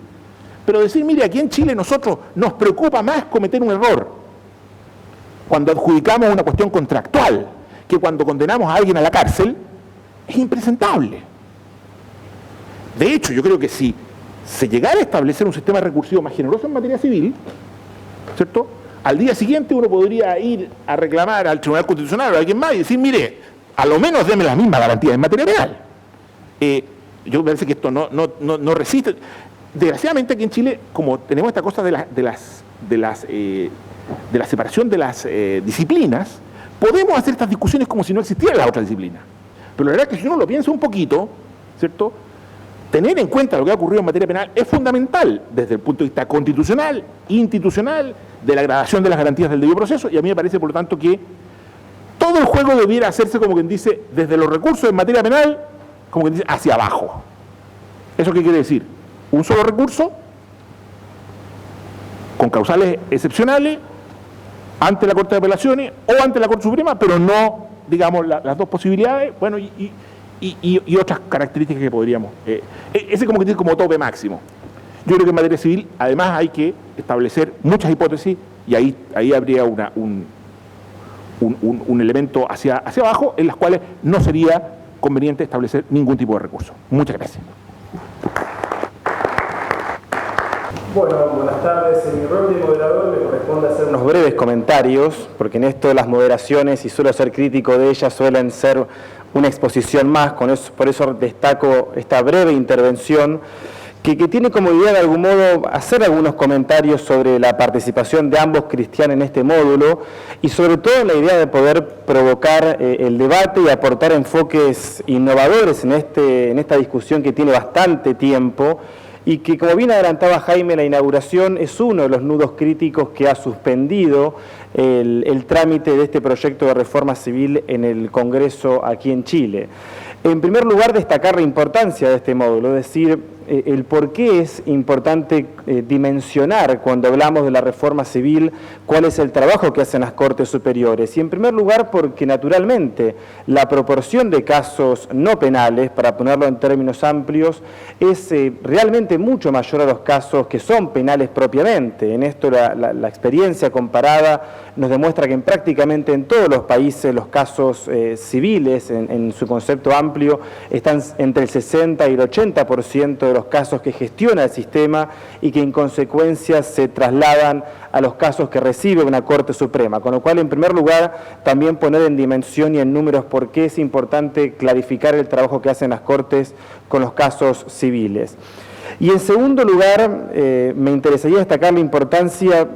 Pero decir, mire, aquí en Chile nosotros nos preocupa más cometer un error cuando adjudicamos una cuestión contractual que cuando condenamos a alguien a la cárcel, es impresentable. De hecho, yo creo que si se llegara a establecer un sistema recursivo más generoso en materia civil, ¿cierto?, al día siguiente uno podría ir a reclamar al Tribunal Constitucional o a alguien más y decir, mire, a lo menos deme las mismas garantías en materia penal. Yo me parece que esto no resiste. Desgraciadamente aquí en Chile, como tenemos esta cosa de la separación de las disciplinas, podemos hacer estas discusiones como si no existiera la otra disciplina. Pero la verdad es que si uno lo piensa un poquito, ¿cierto?, tener en cuenta lo que ha ocurrido en materia penal es fundamental desde el punto de vista constitucional, institucional, de la gradación de las garantías del debido proceso, y a mí me parece, por lo tanto, que todo el juego debiera hacerse, como quien dice, desde los recursos en materia penal, como quien dice, hacia abajo. ¿Eso qué quiere decir? Un solo recurso, con causales excepcionales, ante la Corte de Apelaciones o ante la Corte Suprema, pero no, digamos, las dos posibilidades, bueno, y otras características que podríamos. Ese como que tiene como tope máximo. Yo creo que en materia civil, además, hay que establecer muchas hipótesis y ahí habría un elemento hacia abajo en las cuales no sería conveniente establecer ningún tipo de recurso. Muchas gracias. Bueno, buenas tardes. En mi rol de moderador me corresponde hacer unos breves comentarios, porque en esto las moderaciones, y suelo ser crítico de ellas, suelen ser una exposición más, por eso destaco esta breve intervención, que tiene como idea de algún modo hacer algunos comentarios sobre la participación de ambos cristianos en este módulo y sobre todo la idea de poder provocar el debate y aportar enfoques innovadores en esta discusión que tiene bastante tiempo y que, como bien adelantaba Jaime en la inauguración, es uno de los nudos críticos que ha suspendido el trámite de este proyecto de reforma civil en el Congreso aquí en Chile. En primer lugar, destacar la importancia de este módulo, es decir, el por qué es importante dimensionar cuando hablamos de la reforma civil cuál es el trabajo que hacen las Cortes Superiores. Y en primer lugar porque naturalmente la proporción de casos no penales, para ponerlo en términos amplios, es realmente mucho mayor a los casos que son penales propiamente. En esto la experiencia comparada nos demuestra que prácticamente en todos los países los casos civiles, en su concepto amplio, están entre el 60 y el 80% de los casos que gestiona el sistema y que en consecuencia se trasladan a los casos que recibe una Corte Suprema. Con lo cual, en primer lugar, también poner en dimensión y en números por qué es importante clarificar el trabajo que hacen las Cortes con los casos civiles. Y en segundo lugar, me interesaría destacar la importancia,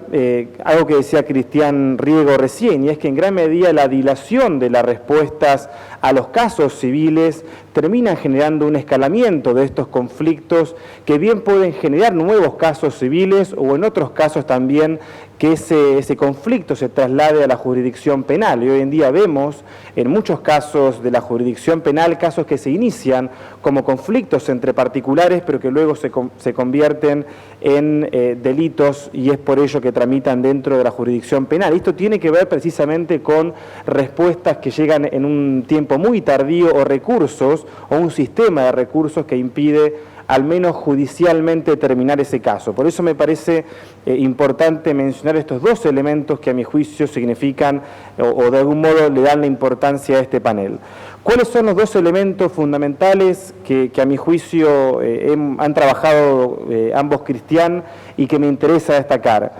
algo que decía Cristian Riego recién, y es que en gran medida la dilación de las respuestas a los casos civiles terminan generando un escalamiento de estos conflictos que bien pueden generar nuevos casos civiles o en otros casos también que ese conflicto se traslade a la jurisdicción penal. Y hoy en día vemos en muchos casos de la jurisdicción penal casos que se inician como conflictos entre particulares pero que luego se convierten en delitos y es por ello que tramitan dentro de la jurisdicción penal. Esto tiene que ver precisamente con respuestas que llegan en un tiempo muy tardío o recursos o un sistema de recursos que impide al menos judicialmente terminar ese caso. Por eso me parece importante mencionar estos dos elementos que a mi juicio significan o de algún modo le dan la importancia a este panel. ¿Cuáles son los dos elementos fundamentales que a mi juicio han trabajado ambos cristianos y que me interesa destacar?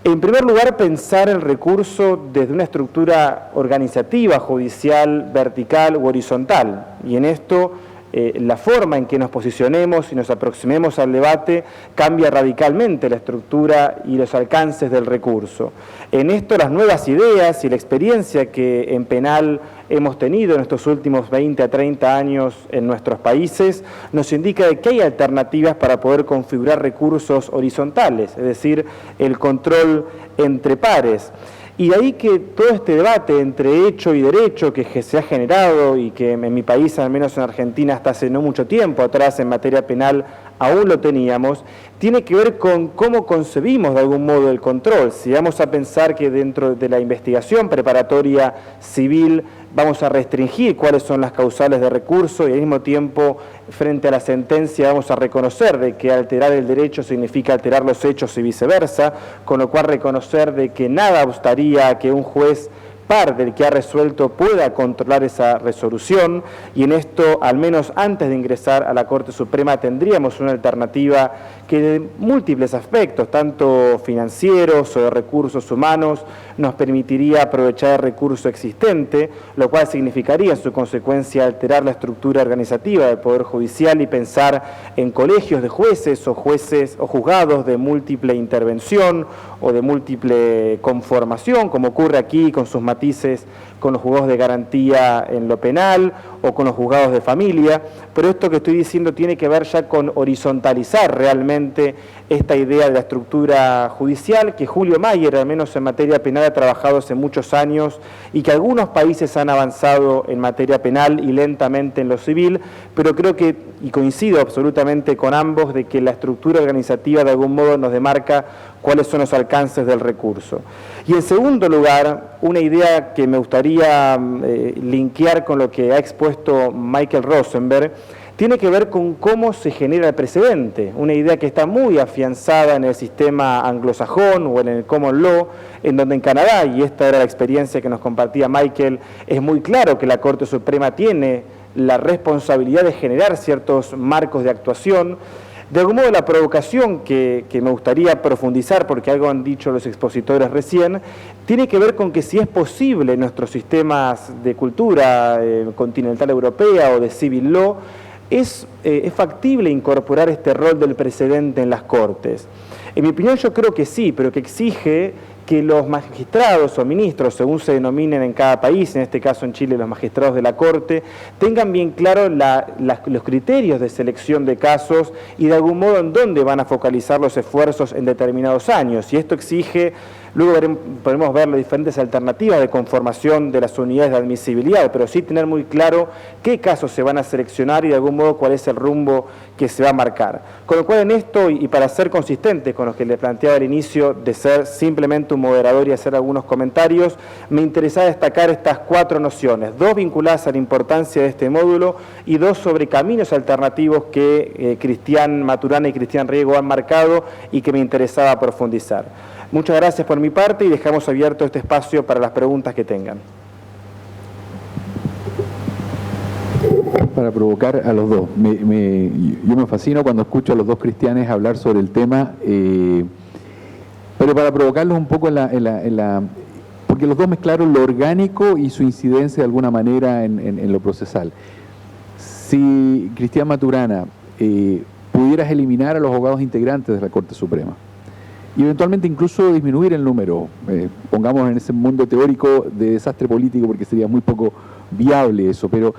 En primer lugar, pensar el recurso desde una estructura organizativa, judicial, vertical u horizontal. Y en esto la forma en que nos posicionemos y nos aproximemos al debate cambia radicalmente la estructura y los alcances del recurso. En esto las nuevas ideas y la experiencia que en penal hemos tenido en estos últimos 20 a 30 años en nuestros países nos indica de que hay alternativas para poder configurar recursos horizontales, es decir, el control entre pares. Y de ahí que todo este debate entre hecho y derecho que se ha generado y que en mi país, al menos en Argentina, hasta hace no mucho tiempo atrás en materia penal aún lo teníamos, tiene que ver con cómo concebimos de algún modo el control. Si vamos a pensar que dentro de la investigación preparatoria civil vamos a restringir cuáles son las causales de recurso y al mismo tiempo frente a la sentencia vamos a reconocer de que alterar el derecho significa alterar los hechos y viceversa, con lo cual reconocer de que nada obstaría a que un juez par del que ha resuelto pueda controlar esa resolución, y en esto, al menos antes de ingresar a la Corte Suprema, tendríamos una alternativa que de múltiples aspectos, tanto financieros o de recursos humanos, nos permitiría aprovechar el recurso existente, lo cual significaría en su consecuencia alterar la estructura organizativa del Poder Judicial y pensar en colegios de jueces o juzgados de múltiple intervención o de múltiple conformación, como ocurre aquí con sus matices con los juzgados de garantía en lo penal o con los juzgados de familia, pero esto que estoy diciendo tiene que ver ya con horizontalizar realmente esta idea de la estructura judicial que Julio Mayer, al menos en materia penal, ha trabajado hace muchos años y que algunos países han avanzado en materia penal y lentamente en lo civil, pero creo que, y coincido absolutamente con ambos, de que la estructura organizativa de algún modo nos demarca cuáles son los alcances del recurso. Y en segundo lugar, una idea que me gustaría linkear con lo que ha expuesto Michael Rosenberg, tiene que ver con cómo se genera el precedente, una idea que está muy afianzada en el sistema anglosajón o en el common law, en donde en Canadá, y esta era la experiencia que nos compartía Michael, es muy claro que la Corte Suprema tiene la responsabilidad de generar ciertos marcos de actuación. De algún modo la provocación que me gustaría profundizar, porque algo han dicho los expositores recién, tiene que ver con que si es posible en nuestros sistemas de cultura continental europea o de civil law, es factible incorporar este rol del precedente en las Cortes. En mi opinión yo creo que sí, pero que exige que los magistrados o ministros, según se denominen en cada país, en este caso en Chile los magistrados de la Corte, tengan bien claro los criterios de selección de casos y de algún modo en dónde van a focalizar los esfuerzos en determinados años. Y esto exige, luego podemos ver las diferentes alternativas de conformación de las unidades de admisibilidad, pero sí tener muy claro qué casos se van a seleccionar y de algún modo cuál es el rumbo que se va a marcar. Con lo cual en esto, y para ser consistente con lo que le planteaba al inicio de ser simplemente un moderador y hacer algunos comentarios, me interesaba destacar estas 4 nociones, 2 vinculadas a la importancia de este módulo y 2 sobre caminos alternativos que Cristian Maturana y Cristian Riego han marcado y que me interesaba profundizar. Muchas gracias por mi parte y dejamos abierto este espacio para las preguntas que tengan. Para provocar a los dos. Yo me fascino cuando escucho a los dos cristianes hablar sobre el tema, pero para provocarlos un poco porque los dos mezclaron lo orgánico y su incidencia de alguna manera en lo procesal. Si, Cristian Maturana, pudieras eliminar a los abogados integrantes de la Corte Suprema y eventualmente incluso disminuir el número, pongamos en ese mundo teórico de desastre político porque sería muy poco viable eso, pero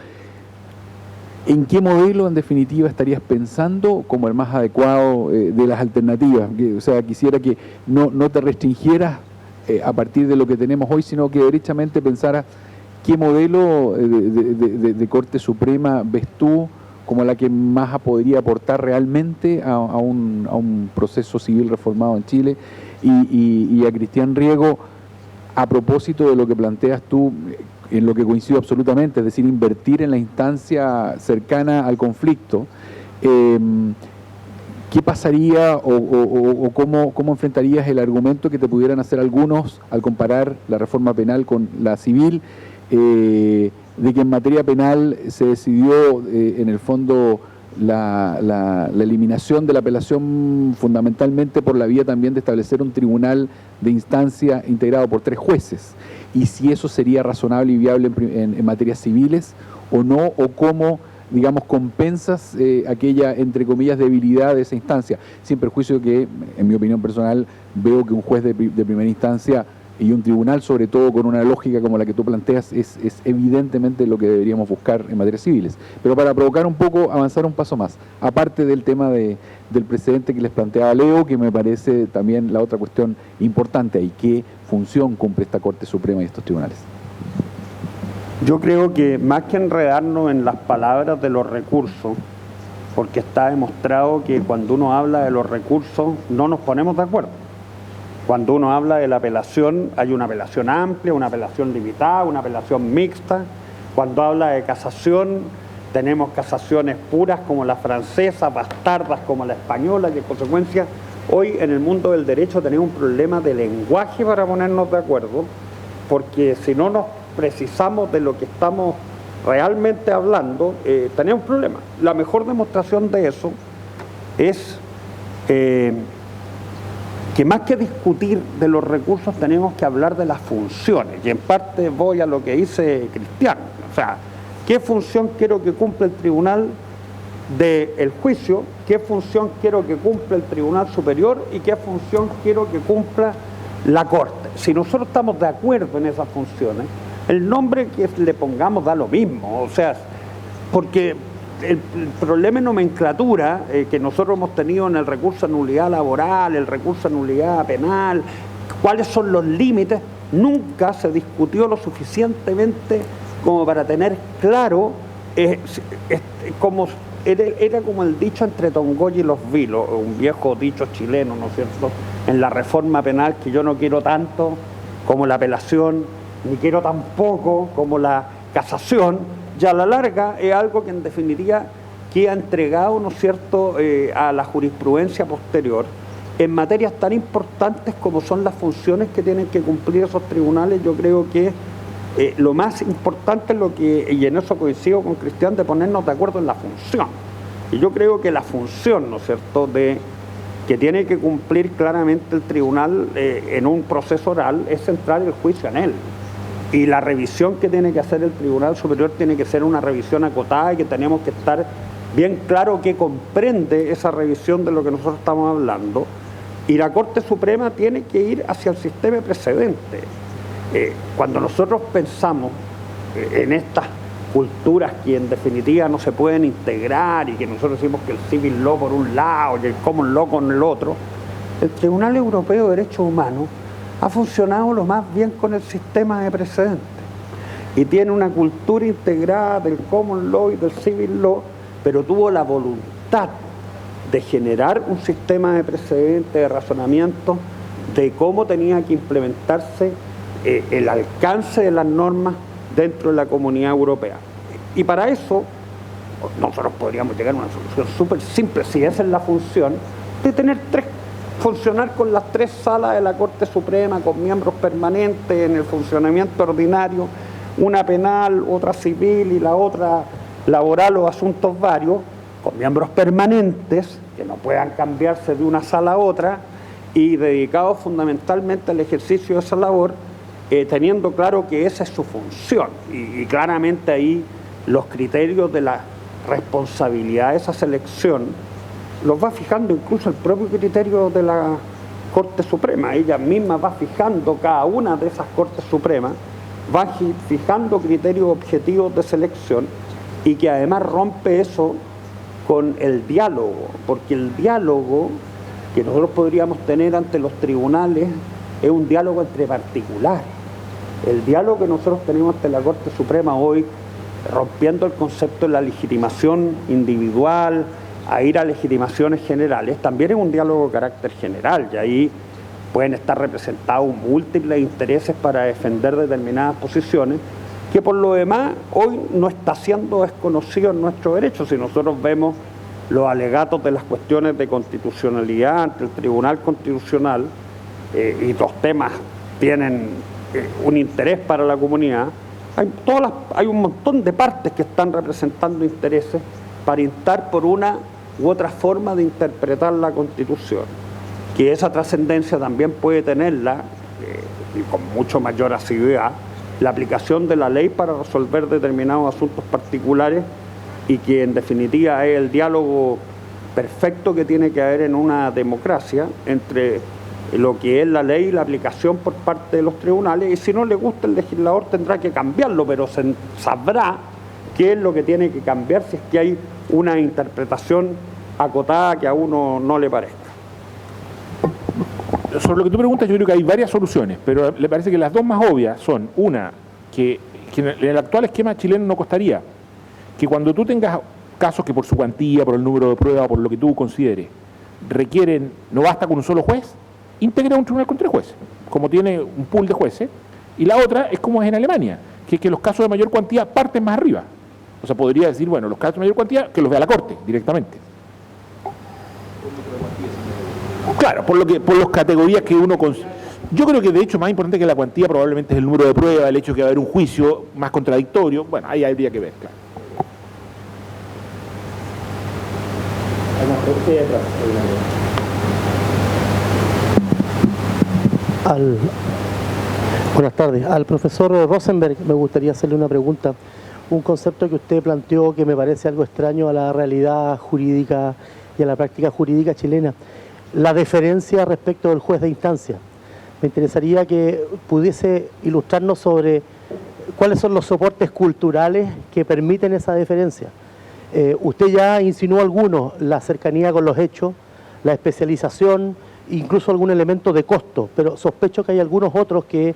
¿en qué modelo en definitiva estarías pensando como el más adecuado de las alternativas? O sea, quisiera que no te restringieras a partir de lo que tenemos hoy, sino que derechamente pensaras qué modelo de Corte Suprema ves tú como la que más podría aportar realmente a un proceso civil reformado en Chile. Y a Cristian Riego, a propósito de lo que planteas tú, en lo que coincido absolutamente, es decir, invertir en la instancia cercana al conflicto, ¿qué pasaría o cómo enfrentarías el argumento que te pudieran hacer algunos al comparar la reforma penal con la civil, de que en materia penal se decidió en el fondo la eliminación de la apelación fundamentalmente por la vía también de establecer un tribunal de instancia integrado por 3 jueces? Y si eso sería razonable y viable en materias civiles o no, o cómo, digamos, compensas aquella, entre comillas, debilidad de esa instancia, sin perjuicio que, en mi opinión personal, veo que un juez de primera instancia y un tribunal, sobre todo con una lógica como la que tú planteas, es evidentemente lo que deberíamos buscar en materias civiles. Pero para provocar un poco, avanzar un paso más, aparte del tema del precedente que les planteaba Leo, que me parece también la otra cuestión importante ahí, ¿qué función cumple esta Corte Suprema y estos tribunales? Yo creo que más que enredarnos en las palabras de los recursos, porque está demostrado que cuando uno habla de los recursos no nos ponemos de acuerdo. Cuando uno habla de la apelación, hay una apelación amplia, una apelación limitada, una apelación mixta. Cuando habla de casación, tenemos casaciones puras como la francesa, bastardas como la española, y en consecuencia, hoy en el mundo del derecho tenemos un problema de lenguaje para ponernos de acuerdo, porque si no nos precisamos de lo que estamos realmente hablando, tenemos problemas. La mejor demostración de eso es que más que discutir de los recursos tenemos que hablar de las funciones, y en parte voy a lo que dice Cristian, o sea, ¿qué función quiero que cumpla el tribunal del juicio? ¿Qué función quiero que cumpla el Tribunal Superior? ¿Y qué función quiero que cumpla la Corte? Si nosotros estamos de acuerdo en esas funciones, el nombre que le pongamos da lo mismo, o sea, porque el problema de nomenclatura que nosotros hemos tenido en el recurso de nulidad laboral, el recurso de nulidad penal, cuáles son los límites, nunca se discutió lo suficientemente como para tener claro, como era como el dicho entre Tongoy y los vilos, un viejo dicho chileno, ¿no es cierto?, en la reforma penal, que yo no quiero tanto como la apelación, ni quiero tampoco como la casación, y a la larga es algo que en definitiva queda entregado, ¿no es cierto?, a la jurisprudencia posterior en materias tan importantes como son las funciones que tienen que cumplir esos tribunales. Yo creo que lo más importante es lo que, y en eso coincido con Cristian, de ponernos de acuerdo en la función. Y yo creo que la función, ¿no es cierto?, que tiene que cumplir claramente el tribunal en un proceso oral es centrar el juicio en él. Y la revisión que tiene que hacer el Tribunal Superior tiene que ser una revisión acotada, y que tenemos que estar bien claro que comprende esa revisión de lo que nosotros estamos hablando. Y la Corte Suprema tiene que ir hacia el sistema de precedente. Cuando nosotros pensamos en estas culturas que en definitiva no se pueden integrar, y que nosotros decimos que el civil law por un lado y el common law con el otro, el Tribunal Europeo de Derechos Humanos ha funcionado lo más bien con el sistema de precedentes y tiene una cultura integrada del common law y del civil law, pero tuvo la voluntad de generar un sistema de precedentes, de razonamiento, de cómo tenía que implementarse el alcance de las normas dentro de la Comunidad Europea. Y para eso nosotros podríamos llegar a una solución súper simple, si esa es la función, de funcionar con las 3 salas de la Corte Suprema, con miembros permanentes en el funcionamiento ordinario, una penal, otra civil y la otra laboral o asuntos varios, con miembros permanentes que no puedan cambiarse de una sala a otra, y dedicados fundamentalmente al ejercicio de esa labor, teniendo claro que esa es su función, y claramente ahí los criterios de la responsabilidad de esa selección los va fijando incluso el propio criterio de la Corte Suprema. Ella misma va fijando, cada una de esas Cortes Supremas va fijando criterios objetivos de selección, y que además rompe eso con el diálogo, porque el diálogo que nosotros podríamos tener ante los tribunales es un diálogo entre particulares. El diálogo que nosotros tenemos ante la Corte Suprema hoy, rompiendo el concepto de la legitimación individual a ir a legitimaciones generales, también es un diálogo de carácter general, y ahí pueden estar representados múltiples intereses para defender determinadas posiciones, que por lo demás hoy no está siendo desconocido en nuestro derecho. Si nosotros vemos los alegatos de las cuestiones de constitucionalidad ante el Tribunal Constitucional, y los temas tienen un interés para la comunidad, hay un montón de partes que están representando intereses para instar por una u otra forma de interpretar la Constitución, que esa trascendencia también puede tenerla, y con mucho mayor asiduidad, la aplicación de la ley para resolver determinados asuntos particulares, y que en definitiva es el diálogo perfecto que tiene que haber en una democracia entre lo que es la ley y la aplicación por parte de los tribunales. Y si no le gusta, el legislador tendrá que cambiarlo, pero se sabrá qué es lo que tiene que cambiar si es que hay una interpretación acotada que a uno no le parezca. Sobre lo que tú preguntas, yo creo que hay varias soluciones, pero le parece que las dos más obvias son, una, que en el actual esquema chileno no costaría, que cuando tú tengas casos que por su cuantía, por el número de pruebas, por lo que tú consideres, requieren, no basta con un solo juez, integra un tribunal con 3 jueces, como tiene un pool de jueces, y la otra es como es en Alemania, que es que los casos de mayor cuantía parten más arriba. O sea, podría decir, bueno, los casos de mayor cuantía que los vea la Corte directamente. Claro, por las categorías que uno... Yo creo que de hecho más importante que la cuantía probablemente es el número de pruebas, el hecho de que va a haber un juicio más contradictorio. Bueno, ahí habría que ver, claro. Buenas tardes. Al profesor Rosenberg me gustaría hacerle una pregunta. Un concepto que usted planteó que me parece algo extraño a la realidad jurídica y a la práctica jurídica chilena. La deferencia respecto del juez de instancia. Me interesaría que pudiese ilustrarnos sobre cuáles son los soportes culturales que permiten esa deferencia. Usted ya insinuó algunos, la cercanía con los hechos, la especialización, incluso algún elemento de costo, pero sospecho que hay algunos otros que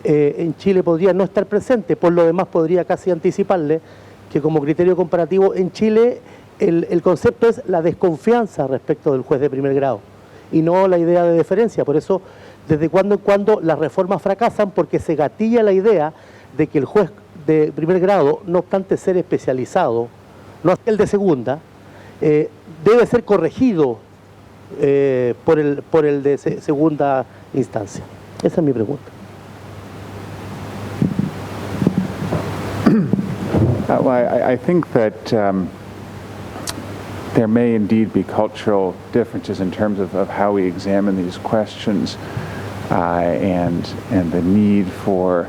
en Chile podrían no estar presentes. Por lo demás podría casi anticiparle que como criterio comparativo en Chile el concepto es la desconfianza respecto del juez de primer grado y no la idea de deferencia. Por eso desde cuando en cuando las reformas fracasan porque se gatilla la idea de que el juez de primer grado, no obstante ser especializado, no el de segunda, debe ser corregido por el de segunda instancia. Esa es mi pregunta. Well, I think that there may indeed be cultural differences in terms of how we examine these questions and the need for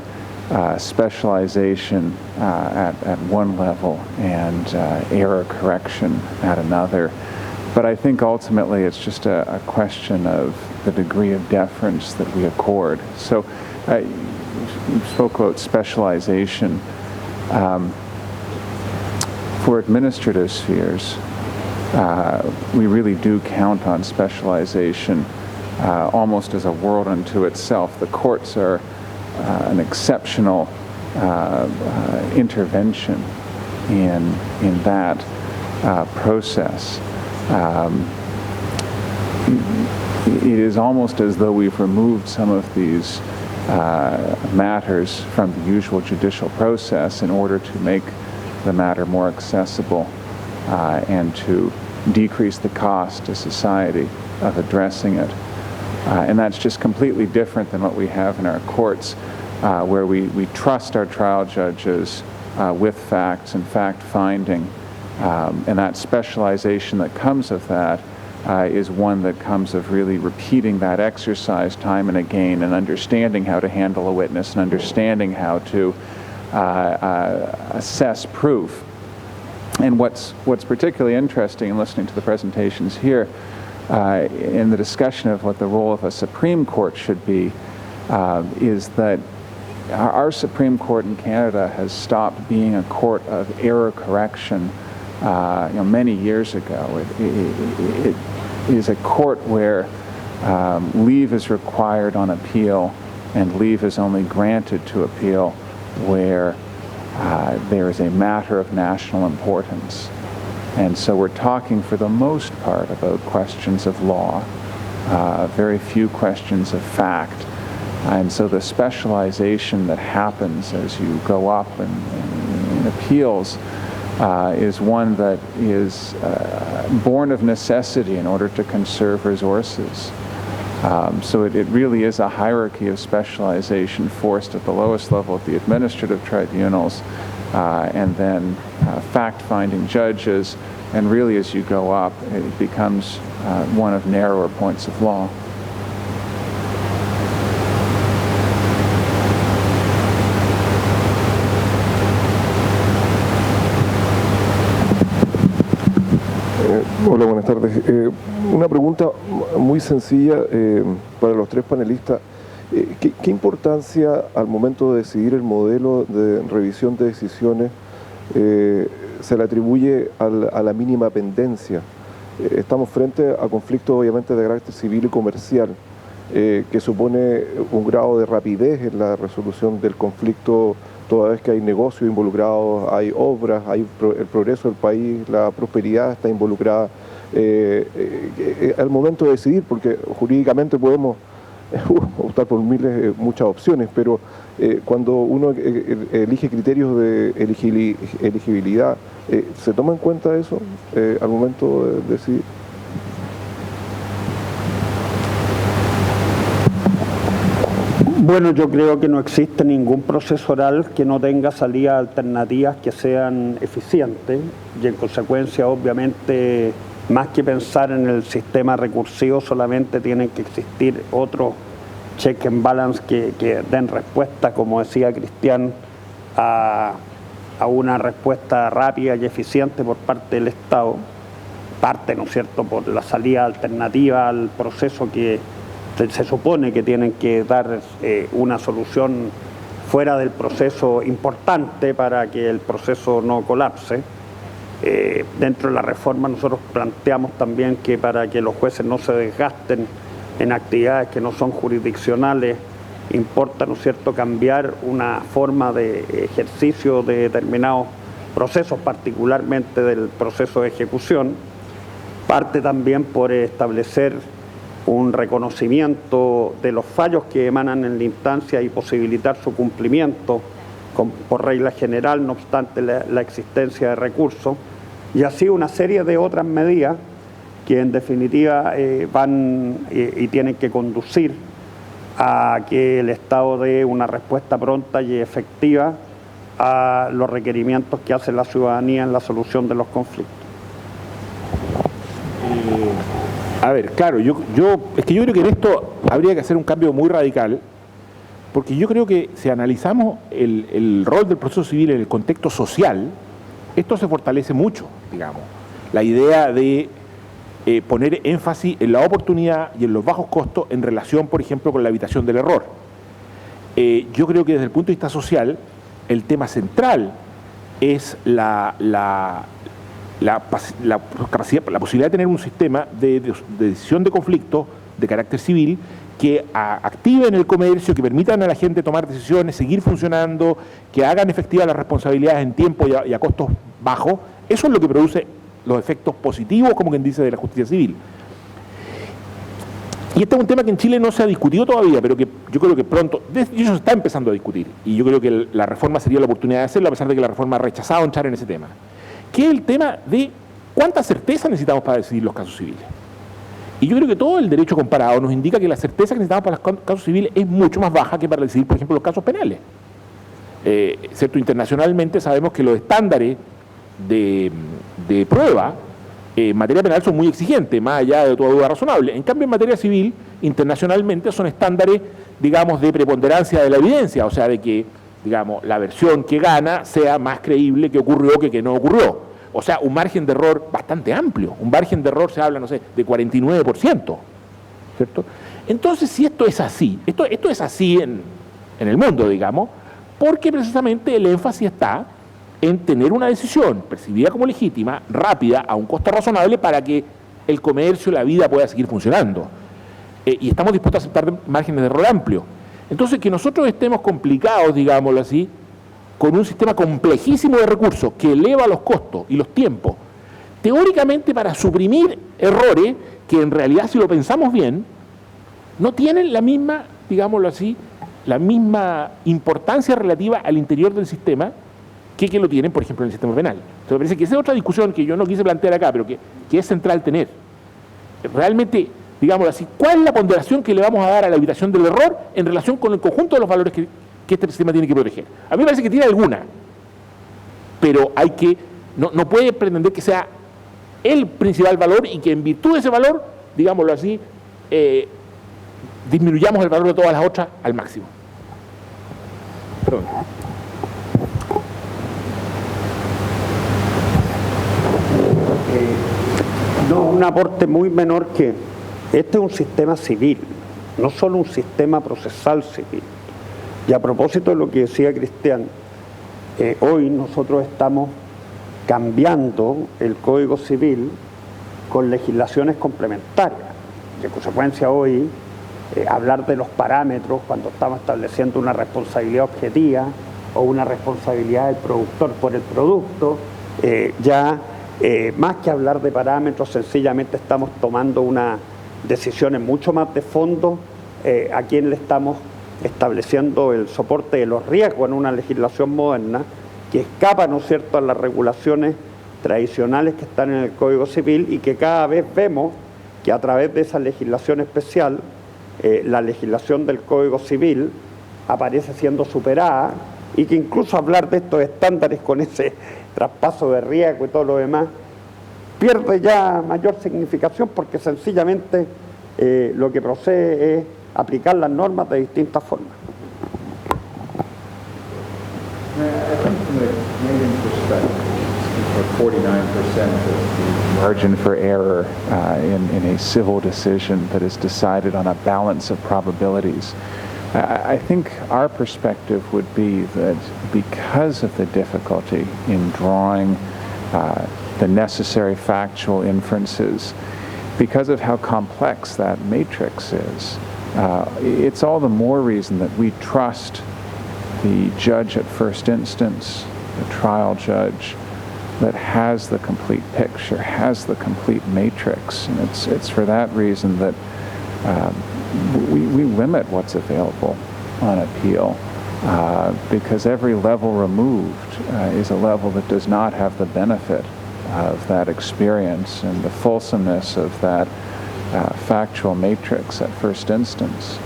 specialization at one level and error correction at another. But I think ultimately it's just a question of the degree of deference that we accord. So you spoke about specialization. For administrative spheres, we really do count on specialization almost as a world unto itself. The courts are an exceptional intervention in that process. It is almost as though we've removed some of these matters from the usual judicial process in order to make the matter more accessible and to decrease the cost to society of addressing it. And that's just completely different than what we have in our courts, where we trust our trial judges with facts and fact-finding. And that specialization that comes of that is one that comes of really repeating that exercise time and again and understanding how to handle a witness and understanding how to assess proof. And what's particularly interesting in listening to the presentations here in the discussion of what the role of a Supreme Court should be is that our Supreme Court in Canada has stopped being a court of error correction many years ago. It is a court where leave is required on appeal and leave is only granted to appeal where there is a matter of national importance. And so we're talking for the most part about questions of law, very few questions of fact. And so the specialization that happens as you go up in appeals is one that is born of necessity in order to conserve resources. So it really is a hierarchy of specialization forced at the lowest level at the administrative tribunals, and then fact-finding judges, and really as you go up, it becomes one of narrower points of law. Hola, buenas tardes. Una pregunta muy sencilla para los tres panelistas. ¿Qué importancia al momento de decidir el modelo de revisión de decisiones se le atribuye a la mínima pendencia? Estamos frente a conflictos obviamente de carácter civil y comercial. que supone un grado de rapidez en la resolución del conflicto, toda vez que hay negocios involucrados, hay obras, hay el progreso del país, la prosperidad está involucrada. Al momento de decidir, porque jurídicamente podemos optar por muchas opciones, pero cuando uno elige criterios de elegibilidad, ¿se toma en cuenta eso al momento de decidir? Bueno, yo creo que no existe ningún proceso oral que no tenga salidas alternativas que sean eficientes y en consecuencia, obviamente, más que pensar en el sistema recursivo, solamente tienen que existir otros check and balance que den respuesta, como decía Cristian, a una respuesta rápida y eficiente por parte del Estado, parte, ¿no es cierto?, por la salida alternativa al proceso que se supone que tienen que dar una solución fuera del proceso importante para que el proceso no colapse. Dentro de la reforma nosotros planteamos también que para que los jueces no se desgasten en actividades que no son jurisdiccionales, importa, ¿no es cierto?, cambiar una forma de ejercicio de determinados procesos, particularmente del proceso de ejecución. Parte también por establecer un reconocimiento de los fallos que emanan en la instancia y posibilitar su cumplimiento por regla general, no obstante la existencia de recursos, y así una serie de otras medidas que en definitiva van y tienen que conducir a que el Estado dé una respuesta pronta y efectiva a los requerimientos que hace la ciudadanía en la solución de los conflictos. A ver, claro, yo creo que en esto habría que hacer un cambio muy radical, porque yo creo que si analizamos el rol del proceso civil en el contexto social, esto se fortalece mucho, digamos. La idea de poner énfasis en la oportunidad y en los bajos costos en relación, por ejemplo, con la evitación del error. Yo creo que desde el punto de vista social, el tema central es la posibilidad de tener un sistema de decisión de conflictos de carácter civil que activen el comercio, que permitan a la gente tomar decisiones, seguir funcionando, que hagan efectivas las responsabilidades en tiempo y a costos bajos. Eso es lo que produce los efectos positivos, como quien dice, de la justicia civil. Y este es un tema que en Chile no se ha discutido todavía, pero que yo creo que pronto, de hecho se está empezando a discutir, y yo creo que la reforma sería la oportunidad de hacerlo, a pesar de que la reforma ha rechazado entrar en ese tema, que es el tema de cuánta certeza necesitamos para decidir los casos civiles. Y yo creo que todo el derecho comparado nos indica que la certeza que necesitamos para los casos civiles es mucho más baja que para decidir, por ejemplo, los casos penales. ¿Cierto? Internacionalmente sabemos que los estándares de prueba en materia penal son muy exigentes, más allá de toda duda razonable. En cambio, en materia civil, internacionalmente son estándares, digamos, de preponderancia de la evidencia, o sea, de que, digamos, la versión que gana sea más creíble que ocurrió que no ocurrió. O sea, un margen de error bastante amplio. Un margen de error se habla, no sé, de 49%, ¿cierto? Entonces, si esto es así, esto es así en el mundo, digamos, porque precisamente el énfasis está en tener una decisión percibida como legítima, rápida, a un costo razonable para que el comercio, la vida pueda seguir funcionando. Y estamos dispuestos a aceptar márgenes de error amplios. Entonces, que nosotros estemos complicados, digámoslo así, con un sistema complejísimo de recursos que eleva los costos y los tiempos, teóricamente para suprimir errores que en realidad, si lo pensamos bien, no tienen la misma, digámoslo así, la misma importancia relativa al interior del sistema que lo tienen, por ejemplo, en el sistema penal. Entonces, me parece que esa es otra discusión que yo no quise plantear acá, pero que es central tener. Realmente, digámoslo así, ¿cuál es la ponderación que le vamos a dar a la evitación del error en relación con el conjunto de los valores que este sistema tiene que proteger? A mí me parece que tiene alguna, pero hay que, no puede pretender que sea el principal valor y que en virtud de ese valor, digámoslo así, disminuyamos el valor de todas las otras al máximo. Perdón. No, un aporte muy menor que este es un sistema civil, no solo un sistema procesal civil. Y a propósito de lo que decía Cristian, hoy nosotros estamos cambiando el Código Civil con legislaciones complementarias. En consecuencia, hoy hablar de los parámetros cuando estamos estableciendo una responsabilidad objetiva o una responsabilidad del productor por el producto. Más que hablar de parámetros, sencillamente estamos tomando unas decisiones mucho más de fondo a quien le estamos estableciendo el soporte de los riesgos en una legislación moderna que escapa, ¿no es cierto?, a las regulaciones tradicionales que están en el Código Civil y que cada vez vemos que a través de esa legislación especial, la legislación del Código Civil aparece siendo superada y que incluso hablar de estos estándares con ese traspaso de riesgo y todo lo demás pierde ya mayor significación porque sencillamente lo que procede es aplicar las normas de distintas formas. Margin for error in a civil decision that is decided on a balance of probabilities. I think our perspective would be that because of the difficulty in drawing the necessary factual inferences, because of how complex that matrix is, it's all the more reason that we trust the judge at first instance, the trial judge, that has the complete picture, has the complete matrix. And it's for that reason that we limit what's available on appeal because every level removed is a level that does not have the benefit of that experience and the fulsomeness of that factual matrix at first instance.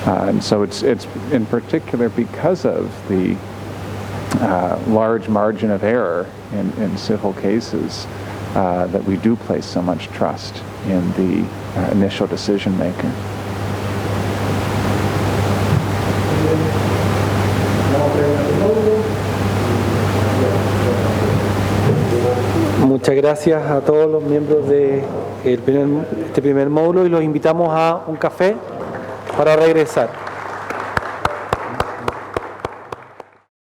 And so it's in particular because of the large margin of error in civil cases that we do place so much trust in the initial decision maker. Muchas gracias a todos los miembros de este primer módulo y los invitamos a un café para regresar.